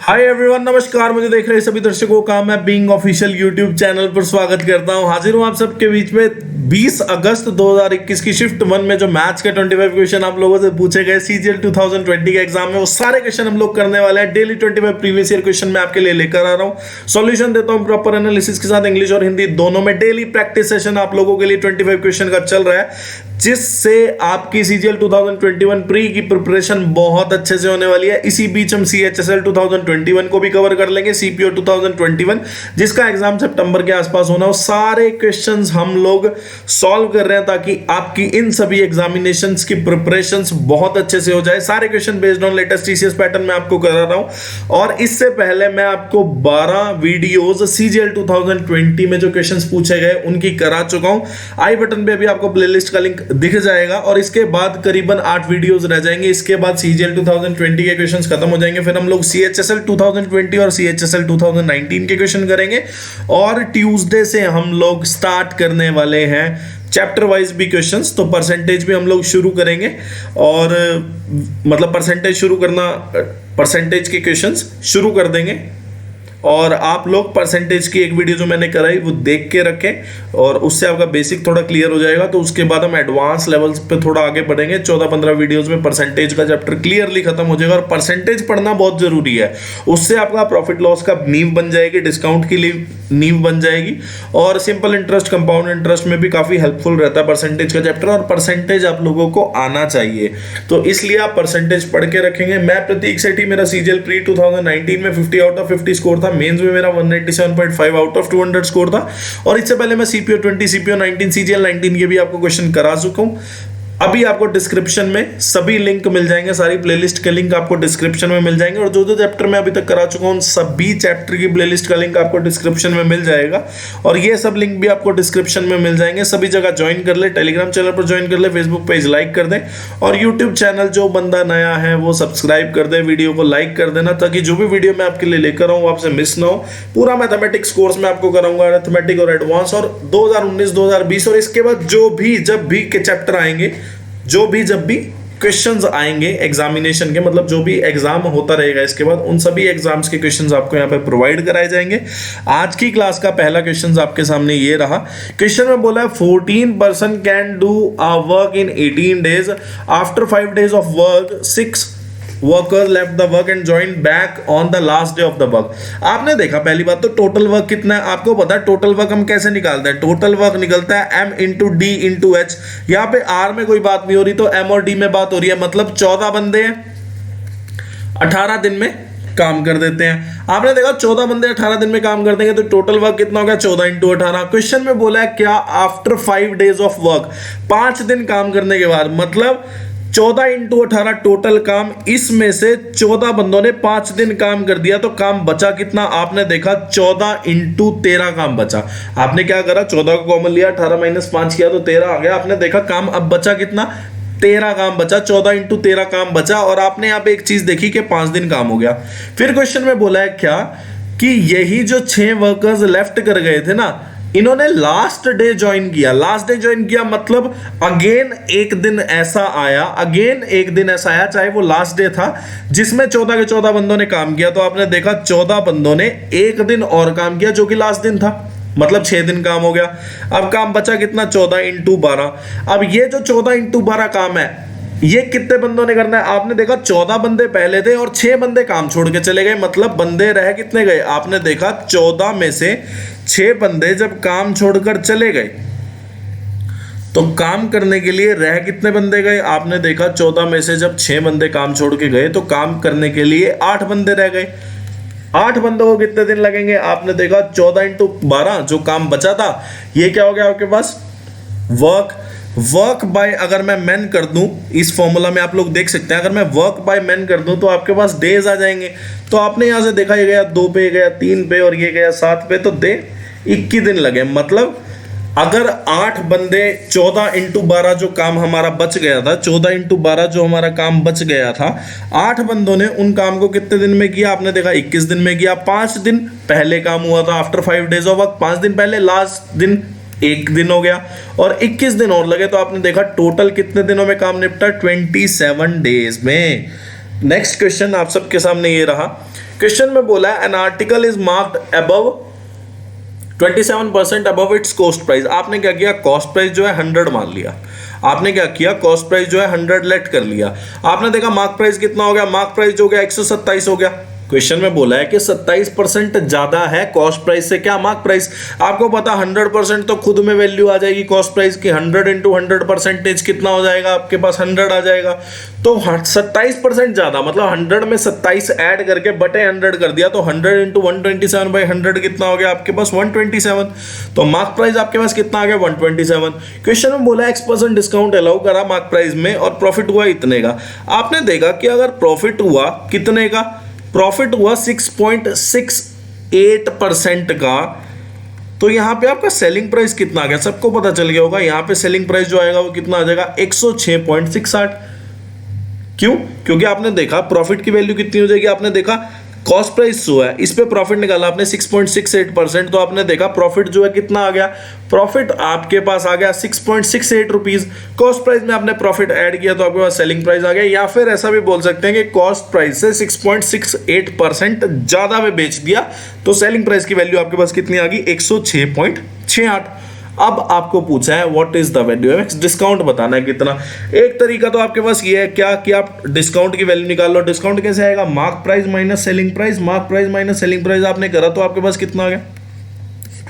Hi everyone, नमस्कार। मुझे देख रहे सभी दर्शकों का मैं बीइंग ऑफिशियल यूट्यूब चैनल पर स्वागत करता हूं। हाजिर हूं आप सबके बीच में 20 अगस्त 2021 की शिफ्ट 1 में जो मैथ्स के 25 क्वेश्चन आप लोगों से पूछे गए सीजीएल 2020 के एग्जाम में, वो सारे क्वेश्चन हम लोग करने वाले हैं। डेली 25 प्रीवियस ईयर क्वेश्चन मैं आपके लिए लेकर आ रहा हूं। सॉल्यूशन देता हूं प्रॉपर एनालिसिस के साथ, इंग्लिश और हिंदी दोनों में। डेली प्रैक्टिस सेशन आप लोगों के लिए 25 क्वेश्चन का चल रहा है, जिससे आपकी सीजीएल 2021 प्री की प्रिपरेशन बहुत अच्छे से होने वाली है। इसी बीच हम सीएचएसएल 2021 को भी कवर कर लेंगे, सीपीओ 2021 जिसका एग्जाम सितंबर के आसपास होना हो। सारे क्वेश्चंस हम लोग सॉल्व कर रहे हैं ताकि आपकी इन सभी एग्जामिनेशंस की प्रिपरेशंस बहुत अच्छे से हो जाए। सारे question based on latest TCS pattern में आपको करा रहा हूं। और इससे पहले मैं आपको 12 वीडियोस सीजीएल 2020 में जो क्वेश्चंस पूछे गए उनकी करा चुका हूं। आई बटन पे भी आपको प्लेलिस्ट का लिंक दिख जाएगा। और इसके बाद करीबन 8 वीडियोस रह जाएंगे। इसके बाद सीजीएल 2020 के क्वेश्चंस खत्म हो जाएंगे। फिर हम लोग सीएचएसएल 2020 और सीएचएसएल 2019 के क्वेश्चन करेंगे। और ट्यूसडे से हम लोग स्टार्ट करने वाले हैं चैप्टर वाइज भी क्वेश्चंस। तो परसेंटेज भी हम लोग शुरू करेंगे, और मतलब परसेंटेज शुरू करना, परसेंटेज के क्वेश्चंस शुरू कर देंगे। और आप लोग परसेंटेज की एक वीडियो जो मैंने कराई वो देख के रखें, और उससे आपका बेसिक थोड़ा क्लियर हो जाएगा। तो उसके बाद हम एडवांस लेवल्स पे थोड़ा आगे बढ़ेंगे। 14-15 वीडियोस में परसेंटेज का चैप्टर क्लियरली खत्म हो जाएगा। और परसेंटेज पढ़ना बहुत जरूरी है, उससे आपका प्रॉफिट लॉस का नींव बन जाएगी, डिस्काउंट की नींव बन जाएगी। और सिंपल इंटरेस्ट, कंपाउंड इंटरेस्ट में भी काफी हेल्पफुल रहता है परसेंटेज का चैप्टर। और परसेंटेज आप लोगों को आना चाहिए, तो इसलिए आप परसेंटेज पढ़ के रखेंगे। मैं प्रतीक सेठी, मेरा सीजीएल प्री 2019 में 50 आउट ऑफ 50 स्कोर था। मेंस में मेरा 197.5 आउट ऑफ 200 स्कोर था। और इससे पहले मैं सीपीओ 20, सीपीओ 19, सीजीएल 19 के भी आपको क्वेश्चन करा चुका हूं। अभी आपको डिस्क्रिप्शन में सभी लिंक मिल जाएंगे, सारी प्लेलिस्ट के लिंक आपको डिस्क्रिप्शन में मिल जाएंगे। और जो जो चैप्टर मैं अभी तक करा चुका हूं, सभी चैप्टर की प्लेलिस्ट का लिंक आपको डिस्क्रिप्शन में मिल जाएगा। और ये सब लिंक भी आपको डिस्क्रिप्शन में मिल जाएंगे। सभी जगह ज्वाइन कर ले, टेलीग्राम चैनल पर ज्वाइन कर ले, फेसबुक पेज लाइक कर दें, और यूट्यूब चैनल जो बंदा नया है वो सब्सक्राइब कर दे, वीडियो को लाइक कर देना, ताकि जो भी वीडियो मैं आपके लिए लेकर आऊँ आपसे मिस ना हो। पूरा मैथमेटिक्स कोर्स मैं आपको कराऊंगा, अरिथमेटिक और एडवांस, और 2019-2020। और इसके बाद जो भी जब भी के चैप्टर आएंगे, जब भी क्वेश्चंस आएंगे एग्जामिनेशन के, मतलब जो भी एग्जाम होता रहेगा इसके बाद, उन सभी एग्जाम्स के क्वेश्चंस आपको यहाँ पे प्रोवाइड कराए जाएंगे। आज की क्लास का पहला क्वेश्चन आपके सामने ये रहा। क्वेश्चन में बोला है 14% can do a work in 18 days. After 5 days of work 6 workers left the work and join back on the last day of the work. आपने देखा, पहली बात तो टोटल वर्क कितना है आपको पता है। टोटल वर्क हम कैसे निकालते हैं? टोटल वर्क निकलता है m into D into H. यहाँ पे r में कोई बात नहीं हो रही, तो m और d में बात हो रही है। मतलब 14 बंदे हैं, 18 दिन में काम कर देते हैं। आपने देखा 14 बंदे 18 दिन में काम कर देंगे, तो टोटल वर्क कितना होगा? 14 इंटू 18। क्वेश्चन में बोला है क्या आफ्टर 5 days ऑफ वर्क, 5 दिन काम करने के बाद, मतलब 14 इंटू 18 टोटल काम। इसमें से 14 बंदों ने 5 दिन काम कर दिया, तो काम बचा कितना? आपने देखा 14 इंटू 13 काम बचा। आपने क्या करा? 14 को कॉमन लिया, 18 माइनस 5 किया तो 13 आ गया। आपने देखा काम अब बचा कितना? 13 काम बचा। 14 इंटू 13 काम बचा। और आपने यहाँ पे एक चीज देखी कि 5 दिन काम हो गया। फिर क्वेश्चन में बोला है क्या कि यही जो 6 वर्कर्स लेफ्ट कर गए थे ना, इन्होंने लास्ट डे ज्वाइन किया। लास्ट डे ज्वाइन किया मतलब अगेन एक दिन ऐसा आया, चाहे वो लास्ट डे था, जिसमें 14 के 14 बंदों ने काम किया। तो आपने देखा 14 बंदों ने एक दिन और काम किया, जो कि लास्ट दिन था, मतलब 6 दिन काम हो गया। अब काम बचा कितना? 14 इंटू 12। अब ये जो 14 इंटू 12 काम है, ये कितने बंदों ने करना है? आपने देखा 14 बंदे पहले थे और 6 बंदे काम छोड़ के चले गए। मतलब बंदे रह कितने गए? आपने देखा 14 में से 6 बंदे जब काम छोड़कर चले गए, तो काम करने के लिए रह कितने बंदे गए? आपने देखा 14 में से जब 6 बंदे काम छोड़ के गए, तो काम करने के लिए 8 बंदे रह गए। 8 बंदों को कितने दिन लगेंगे? आपने देखा 14 इंटू 12 जो काम बचा था, ये क्या हो गया आपके पास? वर्क बाय, अगर मैं मैन कर दूं, इस फॉर्मूला में आप लोग देख सकते हैं, अगर मैं वर्क बाय मैन कर दूं तो आपके पास डेज आ जाएंगे। तो आपने यहां से देखा, ये गया 2 पे, ये गया 3 पे, और ये गया 7 पे, तो दे 21 दिन लगे। मतलब अगर 8 बंदे 14 इंटू 12 जो काम हमारा बच गया था, 14 इंटू 12 जो हमारा काम बच गया था, 8 बंदों ने उन काम को कितने दिन में किया? आपने देखा 21 दिन में किया। 5 दिन पहले काम हुआ था, आफ्टर 5 days ऑफ वर्क, 5 दिन पहले, लास्ट दिन 1 दिन हो गया, और 21 दिन और लगे। तो आपने देखा टोटल कितने दिनों में काम निपटा? 27 days में। नेक्स्ट क्वेश्चन आप सबके सामने ये रहा। क्वेश्चन में बोला है an article is marked above 27% above it's cost price. आपने क्या किया, कॉस्ट प्राइस जो है 100 मान लिया। आपने क्या किया, कॉस्ट प्राइस जो है 100 लेट कर लिया। आपने देखा मार्क प्राइस कितना हो गया, मार्क प्राइस हो गया 127 हो गया। क्वेश्चन में बोला है कि 27% ज्यादा है कॉस्ट प्राइस से क्या, मार्क प्राइस। आपको पता 100% तो खुद में वैल्यू आ जाएगी कॉस्ट प्राइस की। 100 इंटू 100% कितना हो जाएगा आपके पास, 100 आ जाएगा। तो 27% ज्यादा मतलब 100 में 27 ऐड करके बटे 100 कर दिया, तो 100 इंटू 127/100 कितना हो गया आपके पास, 127। तो मार्क प्राइस आपके पास कितना आ गया, 127। क्वेश्चन में बोला X% डिस्काउंट अलाउ करा मार्क प्राइस में और प्रॉफिट हुआ इतने का। आपने देखा कि अगर प्रॉफिट हुआ कितने का, प्रॉफिट हुआ 6.68% का, तो यहां पे आपका सेलिंग प्राइस कितना आ गया, सबको पता चल गया होगा। यहां पे सेलिंग प्राइस जो आएगा वो कितना आ जाएगा, 106.68। क्यों, क्योंकि आपने देखा प्रॉफिट की वैल्यू कितनी हो जाएगी, आपने देखा कॉस्ट प्राइस जो है इस पे प्रॉफिट निकाला आपने 6.68%, तो आपने देखा प्रॉफिट जो है कितना आ गया, प्रॉफिट आपके पास आ गया 6.68 रुपीज। कॉस्ट प्राइस में आपने प्रॉफिट ऐड किया तो आपके पास सेलिंग प्राइस आ गया। या फिर ऐसा भी बोल सकते हैं कि कॉस्ट प्राइस से 6.68% ज्यादा में बेच दिया तो सेलिंग प्राइस की वैल्यू आपके पास कितनी आ गई, 106.68। अब आपको पूछा है what is the value of x, discount बताना है कितना। एक तरीका तो आपके पास ये है क्या कि आप डिस्काउंट की वैल्यू निकाल लो। डिस्काउंट कैसे आएगा, mark price minus selling price. Mark price minus selling price आपने करा तो आपके पास कितना आ गया,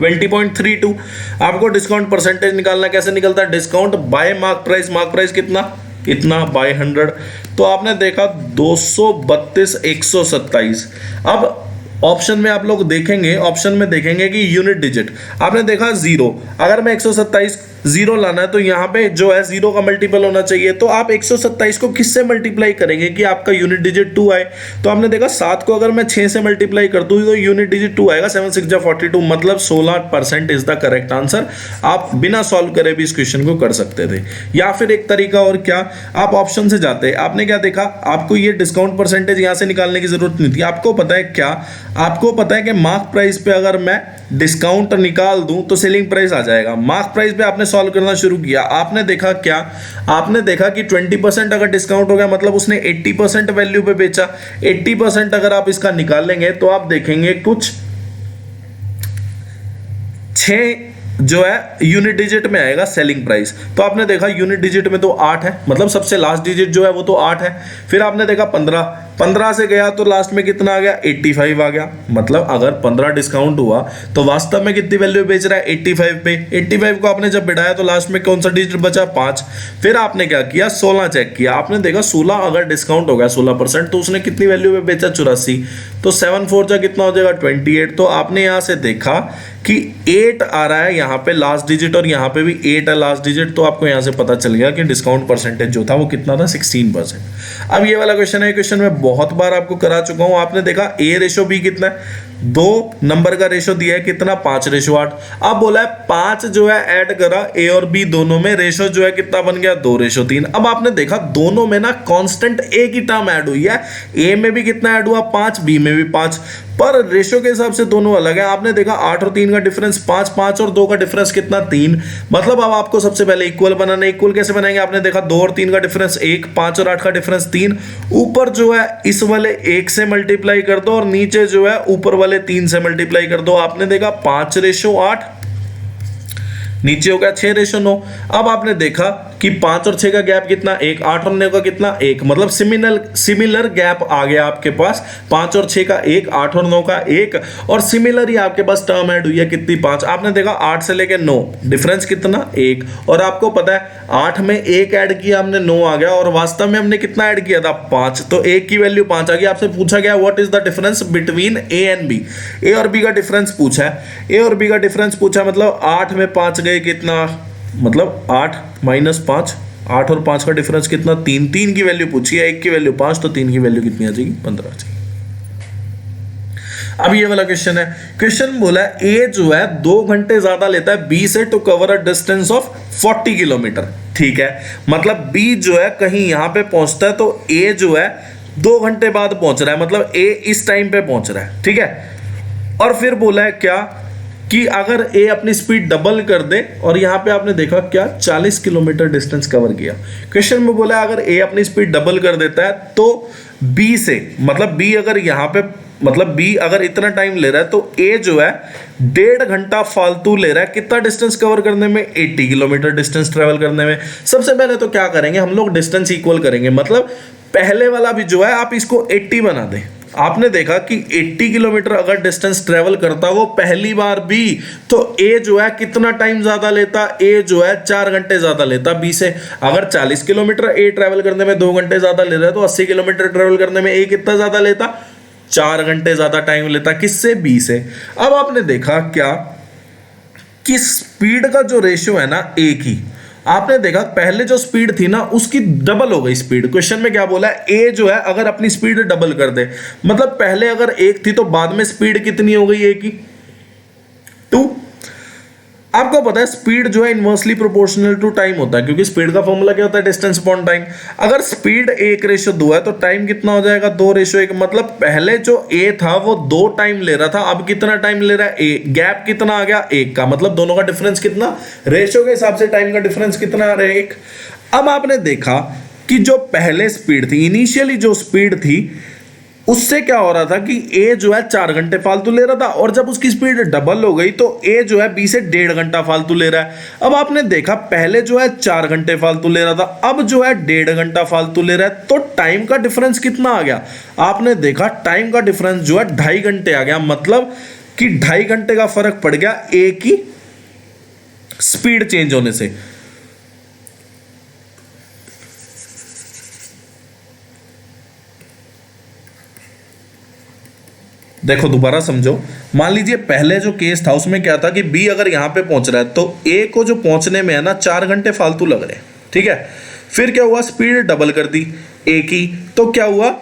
20.32। आपको डिस्काउंट परसेंटेज निकालना, कैसे निकलता है, discount bye mark price. Mark price कितना, इतना बाय 100। तो आपने देखा 232,127। अब ऑप्शन में आप लोग देखेंगे, ऑप्शन में देखेंगे कि यूनिट डिजिट आपने देखा 0। अगर मैं 127 0 लाना है तो यहाँ पे जो है 0 का मल्टीपल होना चाहिए। तो आप 127 को किससे मल्टीप्लाई करेंगे कि आपका यूनिट डिजिट 2 आए। तो आपने देखा 7 को अगर मैं 6 से मल्टीप्लाई कर दूं तो यूनिट डिजिट 2 आएगा। 7 6 42 मतलब 16% इज द करेक्ट आंसर। आप बिना सॉल्व करे भी इस क्वेश्चन को कर सकते थे। या फिर एक तरीका और क्या, आप ऑप्शन से जाते, आपने क्या देखा, आपको ये डिस्काउंट परसेंटेज यहाँ से निकालने की जरूरत नहीं थी। आपको पता है क्या, आपको पता है कि मार्क प्राइस पे अगर मैं डिस्काउंट निकाल दूं तो सेलिंग प्राइस आ जाएगा। मार्क प्राइस पे आपने सॉल्व करना शुरू किया, आपने देखा क्या, आपने देखा कि 20% अगर डिस्काउंट हो गया मतलब उसने 80% वैल्यू पे बेचा। 80% अगर आप इसका निकालेंगे तो आप देखेंगे कुछ 6 जो है यूनिट डिजिट में आएगा सेलिंग प्राइस। तो आपने देखा यूनिट डिजिट में तो 8 है, मतलब सबसे लास्ट डिजिट जो है वो तो 8 है। फिर आपने देखा 15 से गया तो लास्ट में कितना आ गया, 85 आ गया। मतलब अगर 15 डिस्काउंट हुआ तो वास्तव में कितनी वैल्यू बेच रहा है, 85 पे। 85 को आपने जब बिठाया तो लास्ट में कौन सा डिजिट बचा, 5। फिर आपने क्या किया, 16 चेक किया। आपने देखा 16 अगर डिस्काउंट हो गया 16% तो उसने कितनी वैल्यू पे बेचा, 84। तो 7 4 जा कितना हो जाएगा, 28। तो आपने यहां से देखा कि 8 आ रहा है यहाँ पे लास्ट डिजिट और यहाँ पे भी 8 है लास्ट डिजिट। तो आपको यहाँ से पता चल गया कि डिस्काउंट परसेंटेज जो था वो कितना था, 16%। अब ये वाला क्वेश्चन है, क्वेश्चन में बहुत बार आपको करा चुका हूं। आपने देखा A रेशो B कितना है, 2 नंबर का रेशो दिया है कितना, 5:8। अब बोला है 5 जो है ऐड करा A और B दोनों में, रेशो जो है कितना बन गया, 2:3। अब आपने देखा दोनों में ना कांस्टेंट एक ही टर्म ऐड हुई है। A में भी कितना ऐड हुआ, 5, B में भी 5, पर रेशो के हिसाब से दोनों अलग है। आपने देखा 8 और 3 का डिफरेंस 5, 5 और 2 का डिफरेंस कितना, 3। मतलब अब आपको सबसे पहले इक्वल बनाना है। इक्वल कैसे बनाएंगे, आपने देखा 2 और 3 का डिफरेंस 1, 5 और 8 का डिफरेंस 3। ऊपर जो है इस वाले 1 से मल्टीप्लाई कर दो और नीचे जो है ऊपर वाले 3 से मल्टीप्लाई कर दो। आपने देखा 5:8, नीचे हो गया 6:9। अब आपने देखा कि 5 और 6 का गैप कितना, 1, 8 और 9 का कितना, 1। मतलब सिमिलर गैप आ गया आपके पास, 5 और 6 का 1, 8 और 9 का 1। और सिमिलर ही आपके पास टर्म ऐड हुई है कितनी, 5। आपने देखा 8 से लेके 9 डिफरेंस कितना, 1। और आपको पता है 8 में 1 ऐड किया हमने, 9 आ गया। और वास्तव में हमने कितना ऐड किया था, 5। तो 1 की वैल्यू 5 आ गई। आपसे पूछा गया what is the difference between A and B। A और B का डिफरेंस पूछा है, A और B का डिफरेंस पूछा, मतलब 8 में 5 गए कितना, मतलब 8 - 5, 8 और 5 का डिफरेंस कितना, 3। 3 की वैल्यू पूछी है, 1 की वैल्यू 5, तो 3 की वैल्यू कितनी आ जाएगी, 15 आ जाएगी। अब ये वाला क्वेश्चन है, क्वेश्चन बोला है A जो है 2 घंटे ज्यादा लेता है B से to cover a distance of 40 kilometre. ठीक है, मतलब B जो है कहीं यहां पे पहुंचता है तो A जो है 2 घंटे बाद पहुंच रहा है, मतलब A इस टाइम पे पहुंच रहा है। ठीक है, और फिर बोला है क्या कि अगर A अपनी स्पीड डबल कर दे, और यहां पे आपने देखा क्या 40 किलोमीटर डिस्टेंस कवर किया। क्वेश्चन में बोला है अगर A अपनी स्पीड डबल कर देता है तो बी से, मतलब बी अगर यहाँ पे, मतलब बी अगर इतना टाइम ले रहा है तो ए जो है 1.5 घंटा फालतू ले रहा है कितना डिस्टेंस कवर करने में, 80 किलोमीटर डिस्टेंस ट्रेवल करने में। सबसे पहले तो क्या करेंगे हम लोग, डिस्टेंस इक्वल करेंगे, मतलब पहले वाला भी जो है आप इसको 80 बना दें। आपने देखा कि 80 किलोमीटर अगर डिस्टेंस ट्रेवल करता वो पहली बार बी, तो ए जो है कितना टाइम ज्यादा लेता, ए जो है 4 घंटे ज्यादा लेता बी से। अगर 40 किलोमीटर ए ट्रेवल करने में 2 घंटे ज्यादा ले रहा है तो 80 किलोमीटर ट्रेवल करने में ए कितना ज्यादा लेता, 4 घंटे ज्यादा टाइम लेता, किससे, बी से। अब आपने देखा क्या कि स्पीड का जो रेशियो है ना ए की, आपने देखा पहले जो स्पीड थी ना उसकी डबल हो गई स्पीड। क्वेश्चन में क्या बोला है, ए जो है अगर अपनी स्पीड डबल कर दे, मतलब पहले अगर 1 थी तो बाद में स्पीड कितनी हो गई ए की, 2। आपको पता है स्पीड जो है इनवर्सली प्रोपोर्शनल टू टाइम होता है, क्योंकि स्पीड का फॉर्मूला क्या होता है, डिस्टेंस अपॉन टाइम। अगर स्पीड 1:2 है तो टाइम कितना हो जाएगा, 2:1। मतलब पहले जो ए था वो 2 टाइम ले रहा था, अब कितना टाइम ले रहा है, ए। गैप कितना आ गया, 1 का, मतलब दोनों का डिफरेंस कितना, रेशियो के हिसाब से टाइम का डिफरेंस कितना आ रहा है, 1। अब आपने देखा कि जो पहले स्पीड थी, इनिशियली जो स्पीड थी, उससे क्या हो रहा था कि ए जो है 4 घंटे फालतू ले रहा था, और जब उसकी स्पीड डबल हो गई तो ए जो है बी से 1.5 घंटा फालतू ले रहा है। अब आपने देखा पहले जो है 4 घंटे फालतू ले रहा था, अब जो है 1.5 घंटा फालतू ले रहा है, तो टाइम का डिफरेंस कितना आ गया, आपने देखा टाइम का डिफरेंस जो है 2.5 घंटे आ गया। मतलब कि 2.5 घंटे का फर्क पड़ गया ए की स्पीड चेंज होने से। देखो दोबारा समझो, मान लीजिए पहले जो केस था उसमें क्या था कि बी अगर यहां पे पहुंच रहा है तो ए को जो पहुंचने में है ना 4 घंटे फालतू लग रहे हैं, ठीक है। फिर क्या हुआ, स्पीड डबल कर दी ए की, तो क्या हुआ,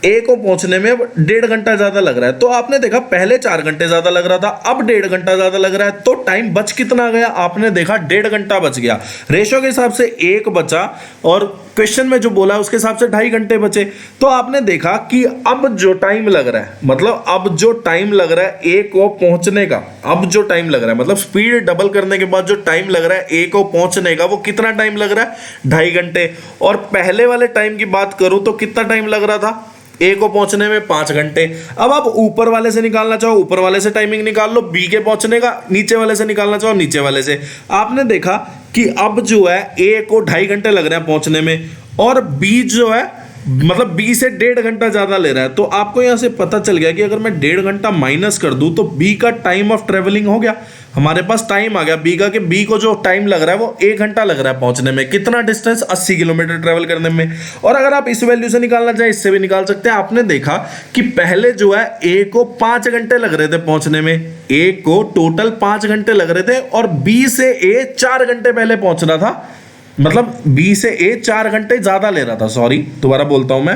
ए को पहुंचने में अब 1.5 घंटा ज्यादा लग रहा है। तो आपने देखा पहले 4 घंटे ज्यादा लग रहा था, अब 1.5 घंटा ज्यादा लग रहा है, तो टाइम बच कितना गया, आपने देखा 1.5 घंटा बच गया। रेशियो के हिसाब से 1 बचा, और क्वेश्चन में जो बोला उसके हिसाब से 2.5 घंटे बचे। तो आपने देखा कि अब जो टाइम लग रहा है, मतलब अब जो टाइम लग रहा है ए को पहुंचने का, अब जो टाइम लग रहा है, मतलब स्पीड डबल करने के बाद जो टाइम लग रहा है ए को पहुंचने का, वो कितना टाइम लग रहा है, 2.5 घंटे। और पहले वाले टाइम की बात करूं तो कितना टाइम लग रहा था ए को पहुंचने में, 5 घंटे। अब आप ऊपर वाले से निकालना चाहो ऊपर वाले से टाइमिंग निकाल लो, बी के पहुंचने का, नीचे वाले से निकालना चाहो नीचे वाले से। आपने देखा कि अब जो है ए को 2.5 घंटे लग रहे हैं पहुंचने में, और बी जो है मतलब बी से 1.5 घंटा ज्यादा ले रहा है। तो आपको यहां से पता चल गया कि अगर मैं 1.5 घंटा माइनस कर दूं तो बी का टाइम ऑफ ट्रेवलिंग हो गया, हमारे पास टाइम आ गया बी का, कि बी को जो टाइम लग रहा है वो 1 घंटा लग रहा है पहुंचने में, कितना डिस्टेंस, 80 किलोमीटर ट्रेवल करने में। और अगर आप इस वैल्यू से निकालना चाहें इससे भी निकाल सकते हैं। आपने देखा कि पहले जो है ए को 5 घंटे लग रहे थे पहुंचने में, ए को टोटल 5 घंटे लग रहे थे, और बी से ए 4 घंटे पहले पहुंच रहा था, मतलब बी से ए 4 घंटे ज्यादा ले रहा था। सॉरी दोबारा बोलता हूं मैं,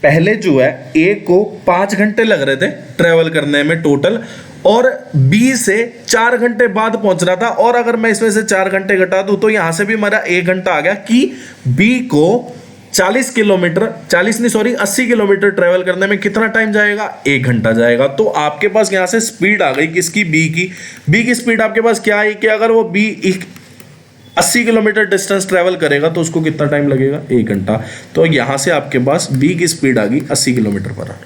पहले जो है ए को 5 घंटे लग रहे थे ट्रेवल करने में टोटल, और बी से 4 घंटे बाद पहुंच रहा था। और अगर मैं इसमें से 4 घंटे घटा दूं तो यहां से भी मेरा 1 घंटा आ गया, कि बी को 40 किलोमीटर, 40 नहीं सॉरी 80 किलोमीटर ट्रेवल करने में कितना टाइम जाएगा, 1 घंटा जाएगा। तो आपके पास यहां से स्पीड आ गई किसकी, बी की। बी की स्पीड आपके पास क्या आई कि अगर वो बी 80 किलोमीटर डिस्टेंस ट्रेवल करेगा तो उसको कितना टाइम लगेगा, 1 घंटा। तो यहां से आपके पास बी की स्पीड आ गई 80 किलोमीटर पर आवर,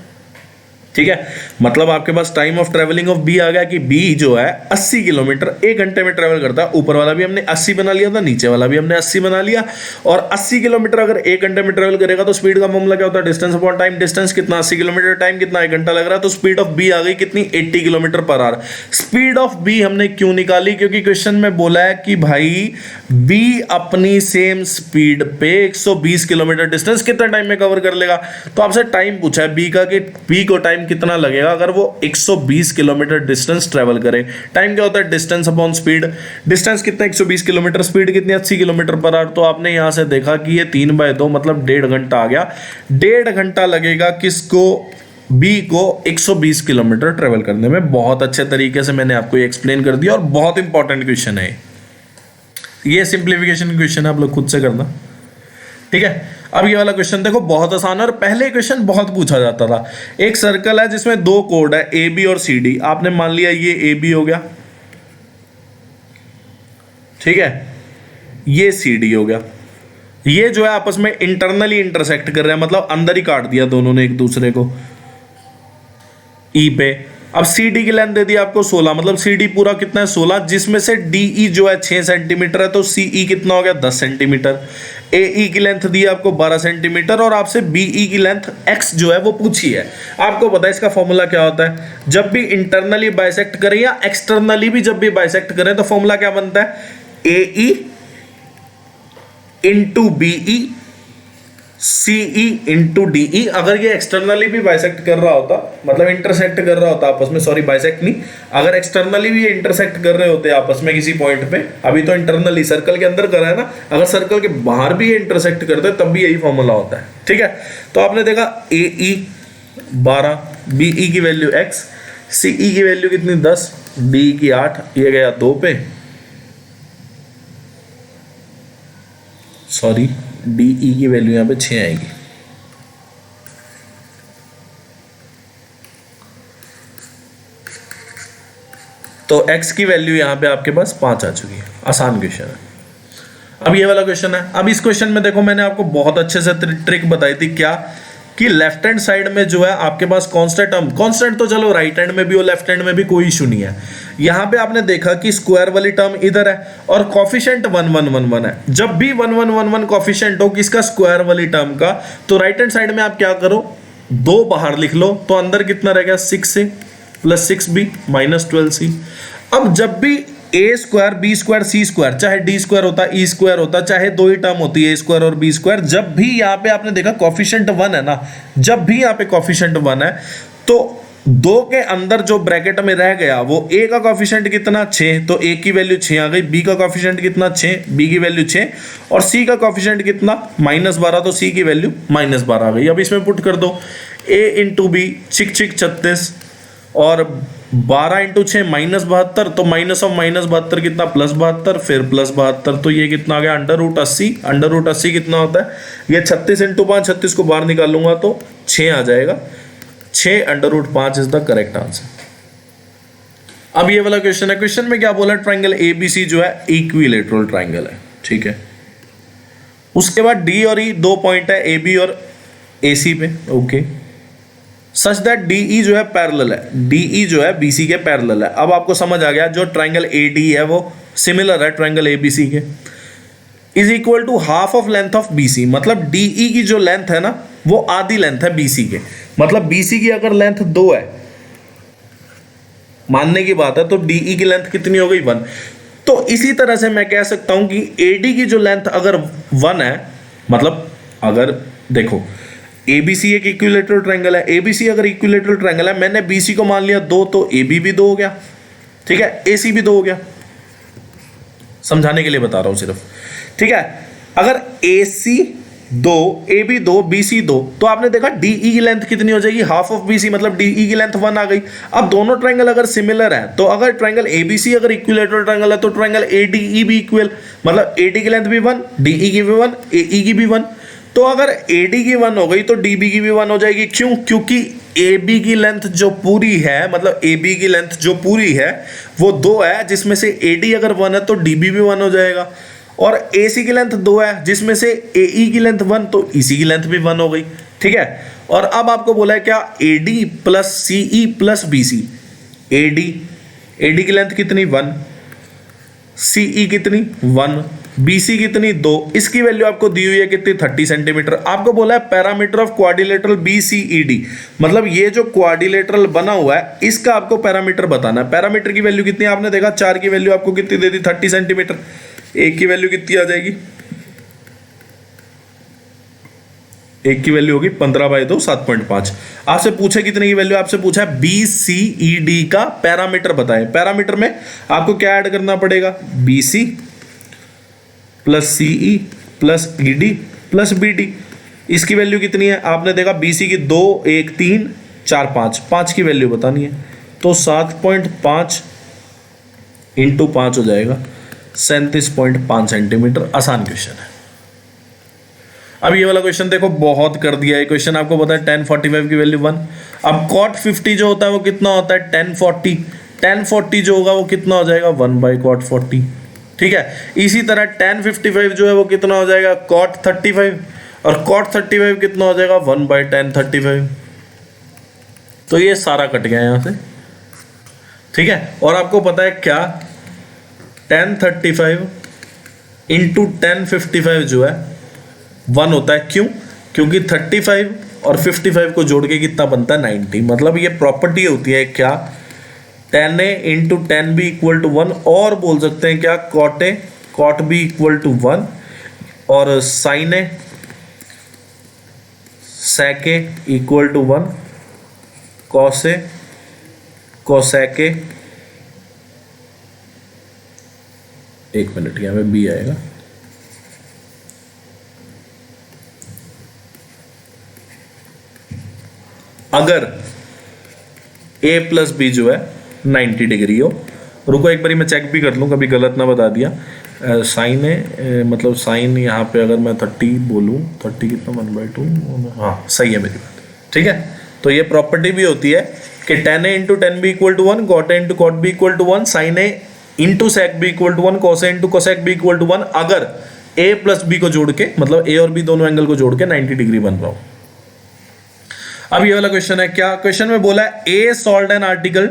ठीक है। मतलब आपके पास time of travelling of B आ गया कि बी जो है 80 किलोमीटर 1 घंटे में ट्रेवल करता है। ऊपर वाला भी हमने 80 बना लिया था, नीचे वाला भी हमने 80 बना लिया। और 80 किलोमीटर अगर 1 घंटे में ट्रेवल करेगा तो स्पीड का फॉर्मूला क्या होता है, डिस्टेंस अपॉन टाइम। डिस्टेंस कितना, 80 किलोमीटर, टाइम कितना, 1 घंटा लग रहा है। तो स्पीड ऑफ बी आ गई कितनी, 80 kilometre per hour. Speed of B हमने क्यों निकाली, क्योंकि क्वेश्चन में बोला है कि भाई बी अपनी सेम स्पीड पे 120 किलोमीटर डिस्टेंस कितना टाइम में कवर कर लेगा। तो आपसे टाइम पूछा है बी का कि बी को टाइम कितना लगेगा अगर वो 120 किलोमीटर डिस्टेंस ट्रेवल करे। टाइम क्या होता है, डिस्टेंस अपॉन स्पीड। डिस्टेंस कितना, 120 किलोमीटर, स्पीड कितनी, 80 किलोमीटर पर आवर। तो आपने यहां से देखा कि ये 3/2 मतलब 1.5 घंटा आ गया। 1.5 घंटा लगेगा किसको, बी को 120 किलोमीटर ट्रेवल करने में। बहुत अच्छे तरीके से मैंने आपको ये एक्सप्लेन कर दिया, और बहुत इंपॉर्टेंट क्वेश्चन है ये सिंप्लीफिकेशन क्वेश्चन है, आप लोग खुद से करना, ठीक है। अब ये वाला क्वेश्चन देखो बहुत आसान है, और पहले क्वेश्चन बहुत पूछा जाता था। एक सर्कल है जिसमें 2 कोड है ए बी और सी डी। आपने मान लिया ये ए बी हो गया, ठीक है, ये सी डी हो गया। ये जो है आपस में इंटरनली इंटरसेक्ट कर रहे हैं, मतलब अंदर ही काट दिया दोनों ने एक दूसरे को ई पे। अब सी डी की लेंथ दे दी आपको 16, मतलब सी डी पूरा कितना है 16, जिसमें से डी ई जो है 6 सेंटीमीटर है, तो सी ई कितना हो गया 10 सेंटीमीटर। ए ई की लेंथ दी आपको 12 सेंटीमीटर और आपसे बी ई की लेंथ एक्स जो है वो पूछी है। आपको पता है इसका फॉर्मूला क्या होता है, जब भी इंटरनली बाइसेक्ट करें या एक्सटर्नली भी जब भी बाइसेक्ट करें तो फॉर्मूला क्या बनता है, ए ई इंटू बी ई सी ई इंटू डी ई। अगर ये एक्सटर्नली भी बाइसेक्ट कर रहा होता, मतलब इंटरसेक्ट कर रहा होता आपस में, सॉरी बाइसेक्ट नहीं, अगर एक्सटर्नली भी ये इंटरसेक्ट कर रहे होते आपस में किसी पॉइंट पे, अभी तो इंटरनली सर्कल के अंदर करा है ना, अगर सर्कल के बाहर भी ये इंटरसेक्ट करते तब भी यही फॉर्मूला होता है। ठीक है, तो आपने देखा ए ई 12, बी ई की वैल्यू x, सी ई की वैल्यू कितनी 10, डी की 8, ये गया 2 पे, सॉरी डी ई की वैल्यू यहां पे 6 आएगी। तो x की वैल्यू यहां पे आपके पास 5 आ चुकी है। आसान क्वेश्चन है। अब ये वाला क्वेश्चन है, अब इस क्वेश्चन में देखो मैंने आपको बहुत अच्छे से ट्रिक बताई थी, क्या कि लेफ्ट हैंड साइड में जो है आपके पास कांस्टेंट टर्म, कांस्टेंट तो चलो राइट हैंड में भी और लेफ्ट हैंड में भी कोई इशू नहीं है। यहां पे आपने देखा कि स्क्वायर वाली टर्म इधर है और कोफिशिएंट 1 1 1 1 है। जब भी 1 1 1 1 कोफिशिएंट हो किसका, स्क्वायर वाली टर्म का, तो राइट हैंड साइड में आप क्या करो, 2 बाहर लिख लो, तो अंदर कितना रहेगा 6a plus 6b minus 12c। अब जब भी ए स्क्वायर बी स्क्वायर सी स्क्वायर, चाहे डी स्क्वायर होता ई स्क्वायर होता, चाहे दो ही टर्म होती है ए स्क्वायर और बी स्क्वायर, जब भी यहाँ पे आपने देखा कोफिशिएंट 1 है ना, जब भी यहाँ पे कोफिशिएंट 1 है तो 2 के अंदर जो ब्रैकेट में रह गया वो ए का कोफिशिएंट कितना 6, तो ए की वैल्यू 6 आ गई, बी का कोफिशिएंट कितना 6, बी की वैल्यू 6, और सी का कोफिशिएंट कितना -12, तो सी की वैल्यू -12 आ गई। अब इसमें पुट कर दो ए इंटू बी, 6 6 36 और 12 इंटू 6 -72, तो माइनस ऑफ -72 कितना +72, फिर +72, तो ये कितना आ गया √80। √80 कितना होता है, ये 36 इंटू 5, 36 को बाहर निकालूंगा तो 6 आ जाएगा, 6 √5 इज द करेक्ट आंसर। अब ये वाला क्वेश्चन है, क्वेश्चन में क्या बोला, ट्राइंगल एबीसी जो है इक्विलेटरल ट्राइंगल है। ठीक है, उसके बाद डी और ई 2 पॉइंट है, ए बी और ए सी पे, okay, such that D E जो है पैरेलल है, डी ई जो है बी सी के पैरेलल है। अब आपको समझ आ गया जो ट्राइंगल ए डी है वो सिमिलर है ट्राइंगल ए बी सी के, is equal to half of length of B C, मतलब डी ई की जो लेंथ है ना वो आधी लेंथ है बी सी के, मतलब बी सी की अगर लेंथ 2 है, मानने की बात है, तो डी ई की लेंथ कितनी हो गई 1। तो इसी तरह से मैं कह सकता हूं कि ए डी की जो लेंथ अगर 1 है, मतलब अगर देखो एबीसी एक इक्विलेटरल ट्रायंगल है, एबीसी अगर इक्विलेटरल ट्रायंगल है, मैंने बीसी को मान लिया 2, तो एबी भी 2 हो गया, ठीक है, एसी भी 2 हो गया, समझाने के लिए बता रहा हूं सिर्फ। ठीक है, अगर एसी 2, एबी 2, बीसी 2, तो आपने देखा डीई की लेंथ कितनी हो जाएगी, हाफ ऑफ बीसी, मतलब डीई की लेंथ 1 आ गई। अब दोनों ट्रायंगल अगर सिमिलर है, तो अगर ट्रायंगल एबीसी अगर इक्विलेटरल ट्रायंगल है, तो ट्रायंगल एडीई भी इक्वल, मतलब एडी की लेंथ भी 1, डीई की भी 1, एई की भी 1। तो अगर AD की 1 हो गई तो DB की भी 1 हो जाएगी, क्यों, क्योंकि AB की लेंथ जो पूरी है, मतलब AB की लेंथ जो पूरी है वो 2 है, जिसमें से AD अगर 1 है तो DB भी 1 हो जाएगा, और AC की लेंथ 2 है जिसमें से AE की लेंथ 1, तो EC की लेंथ भी 1 हो गई। ठीक है, और अब आपको बोला है क्या, AD plus CE plus BC, AD की लेंथ कितनी 1, CE कितनी 1, BC कितनी 2, इसकी वैल्यू आपको दी हुई है कितनी 30 सेंटीमीटर। आपको बोला है पैरामीटर ऑफ क्वाड्रिलेटरल BCED, मतलब ये जो क्वाड्रिलेटरल बना हुआ है इसका आपको पैरामीटर बताना है। पैरामीटर की वैल्यू कितनी आपने देखा, 4 की वैल्यू आपको कितनी दे दी 30 सेंटीमीटर, 1 की वैल्यू कितनी आ जाएगी, 1 की वैल्यू होगी 15/2 7.5। आपसे पूछे कितने की वैल्यू, आपसे पूछा है BCED का पैरामीटर बताएं। पैरामीटर में आपको क्या ऐड करना पड़ेगा, BC plus CE plus ED plus BD, इसकी वैल्यू कितनी है आपने देखा, BC की 2 1 3 4 5 की वैल्यू बतानी है, तो 7.5 इंटू 5 हो जाएगा 37.5 सेंटीमीटर। आसान क्वेश्चन है। अब ये वाला क्वेश्चन देखो बहुत कर दिया है क्वेश्चन, आपको पता है tan 45 की वैल्यू 1। अब cot 50 जो होता है वो कितना होता है tan 40, tan 40 जो होगा वो कितना हो जाएगा 1/cot 40। ठीक है। इसी तरह tan 55 जो है वो कितना हो जाएगा cot 35, और cot 35 कितना हो जाएगा 1/tan 35। तो ये सारा कट गया यहाँ से, ठीक है। और आपको पता है क्या, tan 35 इंटू tan 55 जो है 1 होता है। क्यों? क्योंकि 35 और 55 को जोड़ के कितना बनता है 90। मतलब ये प्रॉपर्टी होती है क्या, tan a into tan b equal to 1, और बोल सकते हैं क्या cot a cot b equal to 1, और sin a sec a equal to 1, cos a cosec a, एक मिनट यहाँ पे b आएगा, अगर a प्लस बी जो है 90 डिग्री हो। रुको एक बारी मैं चेक भी कर लूँ, कभी गलत ना बता दिया। साइन है, मतलब साइन यहाँ पे अगर मैं 30 बोलूँ, 30 कितना 1/2, हाँ सही है मेरी बात, ठीक है। तो ये प्रॉपर्टी भी होती है कि tan a into tan b equal to 1, cot a into cot b equal to 1, sin a into sec b equal to 1, cos a into cosec b equal to 1, अगर a प्लस b को जोड़ के, मतलब a और b दोनों angle को जोड़ के 90 डिग्री बन रहा हो। अब ये वाला क्वेश्चन है क्या, क्वेश्चन में बोला है A sold an article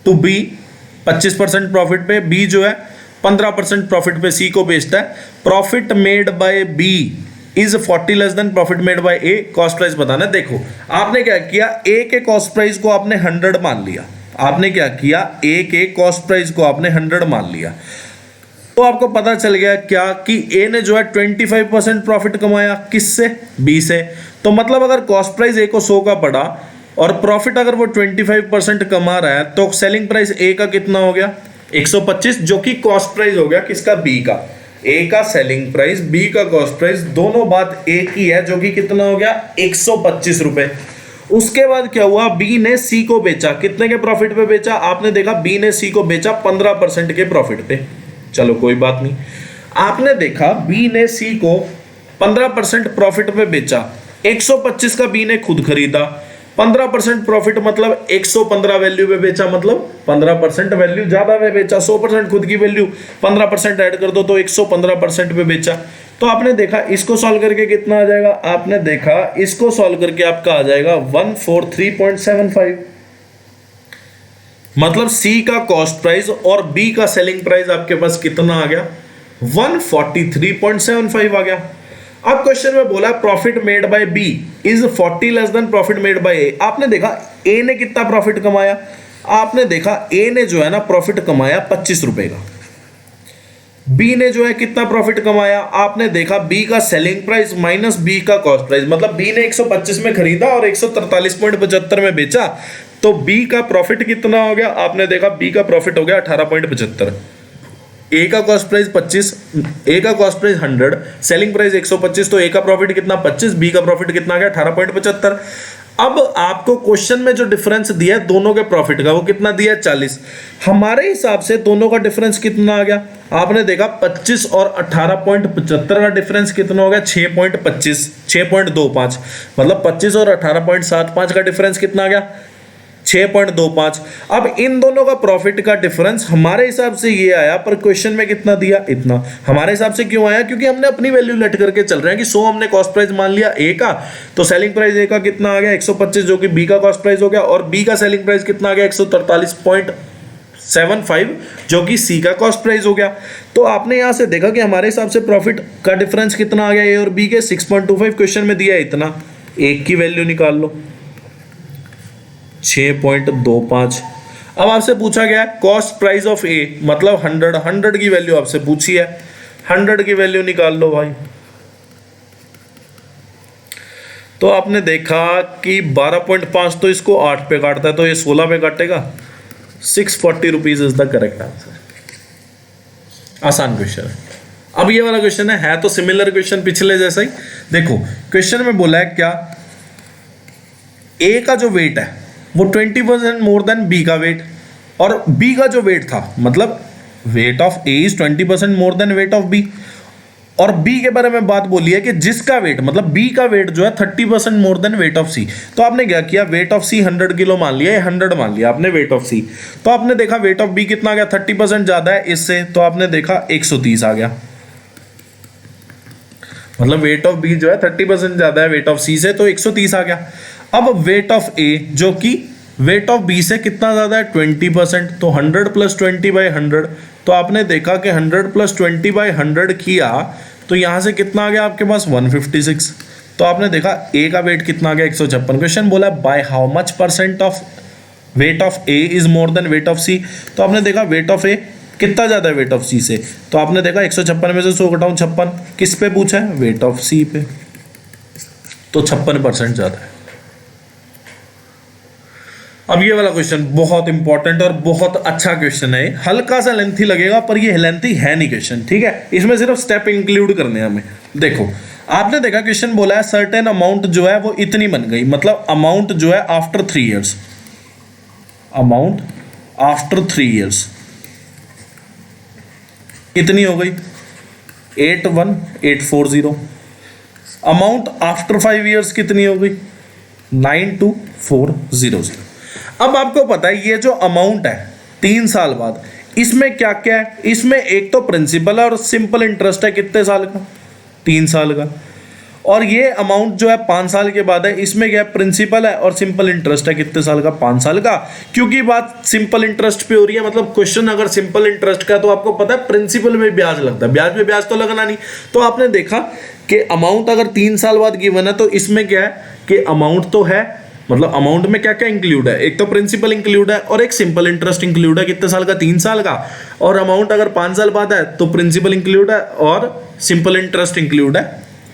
to B 25% profit पे, बी जो है 15% प्रॉफिट पे सी को बेचता है। Profit made by B is 40 less than profit made by A. Cost price बताना है। देखो आपने क्या किया, ए के कॉस्ट प्राइस को आपने 100 मान लिया। आपने क्या किया, ए के कॉस्ट प्राइस को आपने 100 मान लिया। तो आपको पता चल गया क्या कि ए ने जो है 25% प्रॉफिट कमाया, किससे, बी से। तो मतलब अगर कॉस्ट प्राइस ए को 100 का पड़ा और प्रॉफिट अगर वो 25% कमा रहा है, तो सेलिंग प्राइस ए का कितना हो गया 125, जो कि कॉस्ट प्राइस हो गया किसका, बी का। ए का सेलिंग प्राइस, बी का कॉस्ट प्राइस, दोनों बात ए की है, जो कि कितना हो गया 125 रुपए। उसके बाद क्या हुआ, बी ने सी को बेचा, कितने के प्रॉफिट पे बेचा, आपने देखा बी ने सी को बेचा 15% के प्रॉफिट पे। चलो कोई बात नहीं, आपने देखा बी ने सी को 15% प्रॉफिट पे बेचा, 125 का बी ने खुद खरीदा, 15% प्रॉफिट मतलब 115 वैल्यू पे बेचा, मतलब 15% वैल्यू ज्यादा पे बेचा, 100% खुद की वैल्यू 15% ऐड कर दो तो 115% पे बेचा। तो आपने देखा इसको सॉल्व करके कितना आ जाएगा, आपने देखा इसको सॉल्व करके आपका आ जाएगा 143.75। मतलब सी का कॉस्ट प्राइस और बी का सेलिंग प्राइस आपके पास कितना आ गया 143.75 आ गया। अब क्वेश्चन में बोला profit made by B is 40 less than profit made by A. आपने देखा ए ने कितना प्रॉफिट कमाया, आपने देखा ए ने जो है ना प्रॉफिट कमाया 25 रुपए का, बी ने जो है कितना प्रॉफिट कमाया, आपने देखा बी का सेलिंग प्राइस माइनस बी का कॉस्ट प्राइस, मतलब बी ने 125 में खरीदा और 143.75 में बेचा, तो बी का प्रॉफिट कितना हो गया, आपने देखा बी का प्रॉफिट हो गया 18.75। ए का कॉस्ट प्राइस 25, ए का कॉस्ट प्राइस 100, सेलिंग प्राइस 125, तो ए का प्रॉफिट कितना 25, बी का प्रॉफिट कितना आ गया 18.75। अब आपको क्वेश्चन में जो डिफरेंस दिया है दोनों के प्रॉफिट का, वो कितना दिया है 40। हमारे हिसाब से दोनों का डिफरेंस कितना आ गया, आपने देखा 25 और 18.75 का डिफरेंस कितना हो गया 6.25, मतलब 25 और 18.75 का डिफरेंस कितना आ गया 6.25। अब इन दोनों का प्रॉफिट का डिफरेंस हमारे हिसाब से ये आया, पर क्वेश्चन में कितना दिया इतना। हमारे हिसाब से क्यों आया, क्योंकि हमने अपनी वैल्यू लेट करके चल रहे हैं कि 100 हमने कॉस्ट प्राइस मान लिया ए का, तो सेलिंग प्राइस ए का कितना आ गया 125, जो कि बी का कॉस्ट प्राइस हो गया, और बी का सेलिंग प्राइस कितना आ गया 143.75, जो कि सी का कॉस्ट प्राइस हो गया। तो आपने यहां से देखा कि हमारे हिसाब से प्रॉफिट का डिफरेंस कितना आ गया ए और बी के 6.25, क्वेश्चन में दिया है इतना, एक की वैल्यू निकाल लो 6.25। अब आपसे पूछा गया कॉस्ट प्राइस ऑफ ए, मतलब 100 की वैल्यू आपसे पूछी है, 100 की वैल्यू निकाल लो भाई। तो आपने देखा कि 12.5 तो इसको 8 पे काटता है, तो ये 16 पे काटेगा, 640 rupees is the correct answer. आसान क्वेश्चन है। अब ये वाला क्वेश्चन है तो सिमिलर क्वेश्चन पिछले जैसा ही। देखो क्वेश्चन में बोला है क्या, ए का जो वेट है वो 20% मोर देन बी का वेट, और बी का जो वेट था, मतलब weight of A is 20% more than weight of B, और बी के बारे में बात बोली है कि जिसका वेट, मतलब बी का वेट जो है 30% मोर देन वेट ऑफ सी। तो आपने क्या किया, वेट ऑफ सी 100 किलो मान लिया, 100 मान लिया आपने वेट ऑफ सी। तो आपने देखा वेट ऑफ बी कितना आ गया, 30% ज्यादा है इससे, तो आपने देखा 130 आ गया। मतलब वेट ऑफ बी जो है 30% ज्यादा है वेट ऑफ सी से, तो 130 आ गया। अब वेट ऑफ ए जो कि वेट ऑफ बी से कितना ज्यादा है, 20%, तो 100 + 20/100। तो आपने देखा कि 100 + 20/100 किया तो यहां से कितना आ गया आपके पास, 156। तो आपने देखा ए का वेट कितना आ गया, 156। क्वेश्चन बोला by how much percent of weight of A is more than weight of C. तो आपने देखा वेट ऑफ ए कितना ज्यादा है वेट ऑफ सी से, तो आपने देखा 156 में से 100 घटाऊं 56, किस पे पूछा है, वेट ऑफ सी पे, तो 56% ज्यादा है। अब ये वाला क्वेश्चन बहुत इंपॉर्टेंट और बहुत अच्छा क्वेश्चन है, हल्का सा लेंथी लगेगा पर ये लेंथी है नहीं क्वेश्चन, ठीक है। इसमें सिर्फ स्टेप इंक्लूड करने हैं हमें। देखो आपने देखा क्वेश्चन बोला है सर्टेन अमाउंट जो है वो इतनी बन गई, मतलब अमाउंट जो है after 3 years, amount after 3 years कितनी हो गई, 81840। अमाउंट आफ्टर 5 ईयर्स कितनी हो गई, 92400। अब आपको पता है ये जो अमाउंट है 3 साल बाद, इसमें क्या क्या है, इसमें एक तो प्रिंसिपल है और सिंपल इंटरेस्ट है, कितने साल का, 3 साल का। और ये अमाउंट जो है 5 साल के बाद है, इसमें क्या है, प्रिंसिपल है और सिंपल इंटरेस्ट है, कितने साल का, 5 साल का। क्योंकि बात सिंपल इंटरेस्ट पे हो रही है, मतलब क्वेश्चन अगर सिंपल इंटरेस्ट का, तो आपको पता है प्रिंसिपल में ब्याज लगता है, ब्याज में ब्याज तो लगना नहीं। तो आपने देखा कि अमाउंट अगर 3 साल बाद गिवन है, तो इसमें क्या है कि अमाउंट तो है, मतलब अमाउंट में क्या क्या इंक्लूड है, एक तो प्रिंसिपल इंक्लूड है और एक सिंपल इंटरेस्ट इंक्लूड है, कितने साल का, 3 साल का। और अमाउंट अगर 5 साल बाद है तो प्रिंसिपल इंक्लूड है और सिंपल इंटरेस्ट इंक्लूड है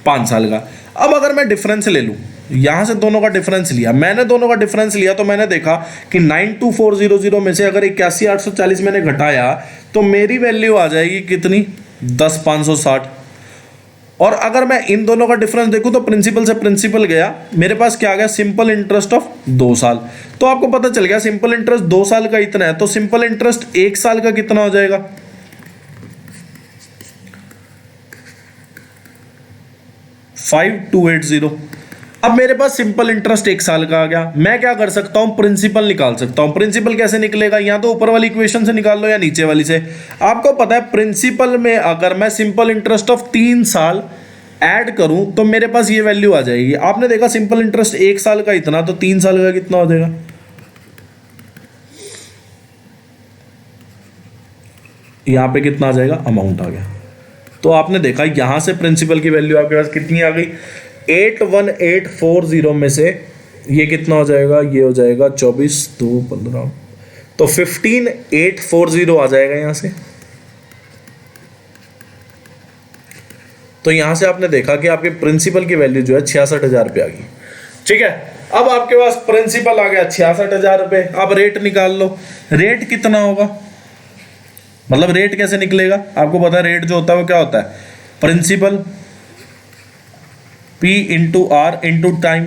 5 साल का। अब अगर मैं डिफरेंस ले लूं, यहां से दोनों का डिफरेंस लिया, मैंने दोनों का डिफरेंस लिया, तो मैंने देखा कि 92400 में से अगर 81,840 मैंने घटाया तो मेरी वैल्यू आ जाएगी कितनी, 10,560। और अगर मैं इन दोनों का डिफरेंस देखूं तो प्रिंसिपल से प्रिंसिपल गया, मेरे पास क्या आ गया, सिंपल इंटरेस्ट ऑफ 2 साल। तो आपको पता चल गया सिंपल इंटरेस्ट 2 साल का इतना है, तो सिंपल इंटरेस्ट 1 साल का कितना हो जाएगा, 5280। अब मेरे पास सिंपल इंटरेस्ट 1 साल का आ गया, मैं क्या कर सकता हूं, प्रिंसिपल निकाल सकता हूं। प्रिंसिपल कैसे निकलेगा, या तो ऊपर वाली इक्वेशन से निकाल लो या नीचे वाली से। आपको पता है प्रिंसिपल में अगर मैं सिंपल इंटरेस्ट ऑफ 3 साल ऐड करूं तो मेरे पास ये वैल्यू आ जाएगी। आपने देखा सिंपल इंटरेस्ट 1 साल का इतना, तो 3 साल का कितना हो जाएगा, यहां पे कितना आ जाएगा, अमाउंट आ गया। तो आपने देखा यहां से प्रिंसिपल की वैल्यू आपके पास कितनी आ गई, 81840 में से ये कितना हो जाएगा, ये हो जाएगा 24 2 15, तो 15840 आ जाएगा यहां से। तो यहां से आपने देखा कि आपके प्रिंसिपल की वैल्यू जो है 66,000 रुपये आ गई, ठीक है। अब आपके पास प्रिंसिपल आ गया 66,000 रुपये, अब रेट निकाल लो, रेट कितना होगा, मतलब रेट कैसे निकलेगा, आपको पता है रेट जो होता है वो क्या होता है, principal P into R into time,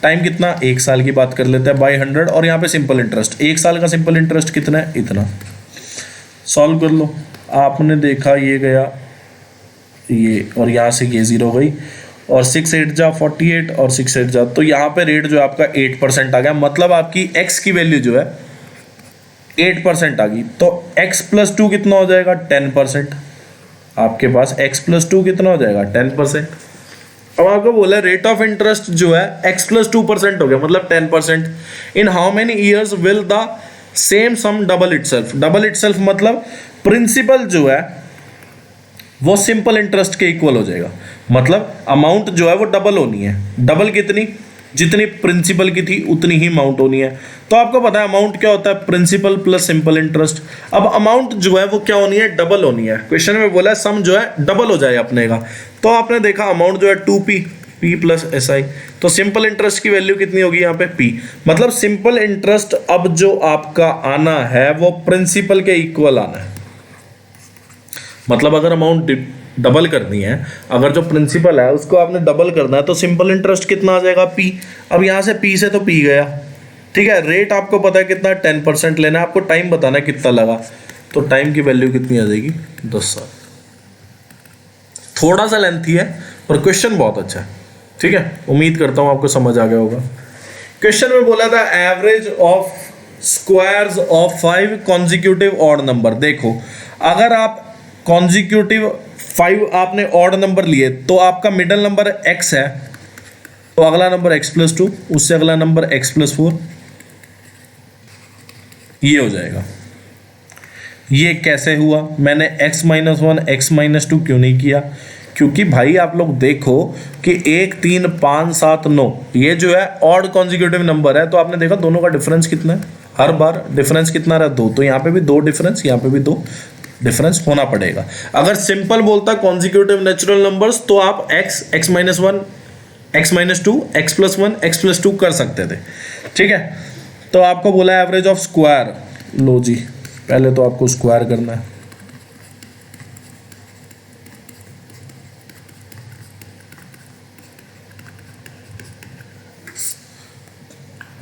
time कितना, 1 साल की बात कर लेते हैं, बाई 100, और यहाँ पे सिंपल इंटरेस्ट 1 साल का सिंपल इंटरेस्ट कितना है, इतना। सॉल्व कर लो, आपने देखा ये गया ये, और यहाँ से ये 0 गई, और 6 8 जा 48 और 6 8 जा, तो यहाँ पे रेट जो है आपका 8% आ गया। मतलब आपकी x की वैल्यू जो है 8% आ गई। तो x + 2 कितना हो जाएगा, 10%। आपके पास x + 2 कितना हो जाएगा, 10%। अब आपको बोला रेट ऑफ इंटरेस्ट जो है x + 2% हो गया, मतलब 10%। In how many years will the same sum double itself, double itself मतलब प्रिंसिपल जो है वो सिंपल इंटरेस्ट के इक्वल हो जाएगा, मतलब अमाउंट जो है वो डबल होनी है। डबल कितनी, जितनी प्रिंसिपल की थी उतनी ही अमाउंट होनी है। तो आपको पता है अमाउंट क्या होता है, प्रिंसिपल प्लस सिंपल इंटरेस्ट। अब अमाउंट जो है वो क्या होनी है, डबल होनी है। क्वेश्चन में बोला है सम जो है डबल हो जाए अपने का, तो आपने देखा अमाउंट जो है 2p, p + si, तो सिंपल इंटरेस्ट की वैल्यू कितनी होगी यहाँ पे p, मतलब सिंपल इंटरेस्ट अब जो आपका आना है वो प्रिंसिपल के इक्वल आना है। मतलब अगर अमाउंट डबल करनी है, अगर जो प्रिंसिपल है उसको आपने डबल करना है, तो सिंपल इंटरेस्ट कितना आ जाएगा, p। अब यहाँ से p से तो p गया, ठीक है। रेट आपको पता है कितना, 10% लेना है, आपको टाइम बताना है कितना लगा, तो टाइम की वैल्यू कितनी आ जाएगी, 10 साल। थोड़ा सा लेंथी है पर क्वेश्चन बहुत अच्छा है। ठीक है, उम्मीद करता हूं आपको समझ आ गया होगा। क्वेश्चन में बोला था average of squares of 5 consecutive odd number. देखो, अगर आप कॉन्जिक्यूटिव 5 आपने ऑड नंबर लिए तो आपका मिडल नंबर x है, तो अगला नंबर x+2, उससे अगला नंबर x+4, ये हो जाएगा। ये कैसे हुआ? मैंने x-1 x-2 क्यों नहीं किया? क्योंकि भाई आप लोग देखो कि 1 3 5 7 9 ये जो है ऑड कॉन्जिक्यूटिव नंबर है, तो आपने देखा दोनों का डिफरेंस कितना है, हर बार डिफरेंस कितना रहा? 2। तो यहाँ पे भी 2 डिफरेंस, यहाँ पे भी 2 डिफरेंस होना पड़ेगा। अगर सिंपल बोलता कॉन्जिक्यूटिव नेचुरल नंबर्स तो आप x, x-1, x-2, x+1, x+2 कर सकते थे। ठीक है, तो आपको बोला एवरेज ऑफ स्क्वायर। लो जी, पहले तो आपको स्क्वायर करना है।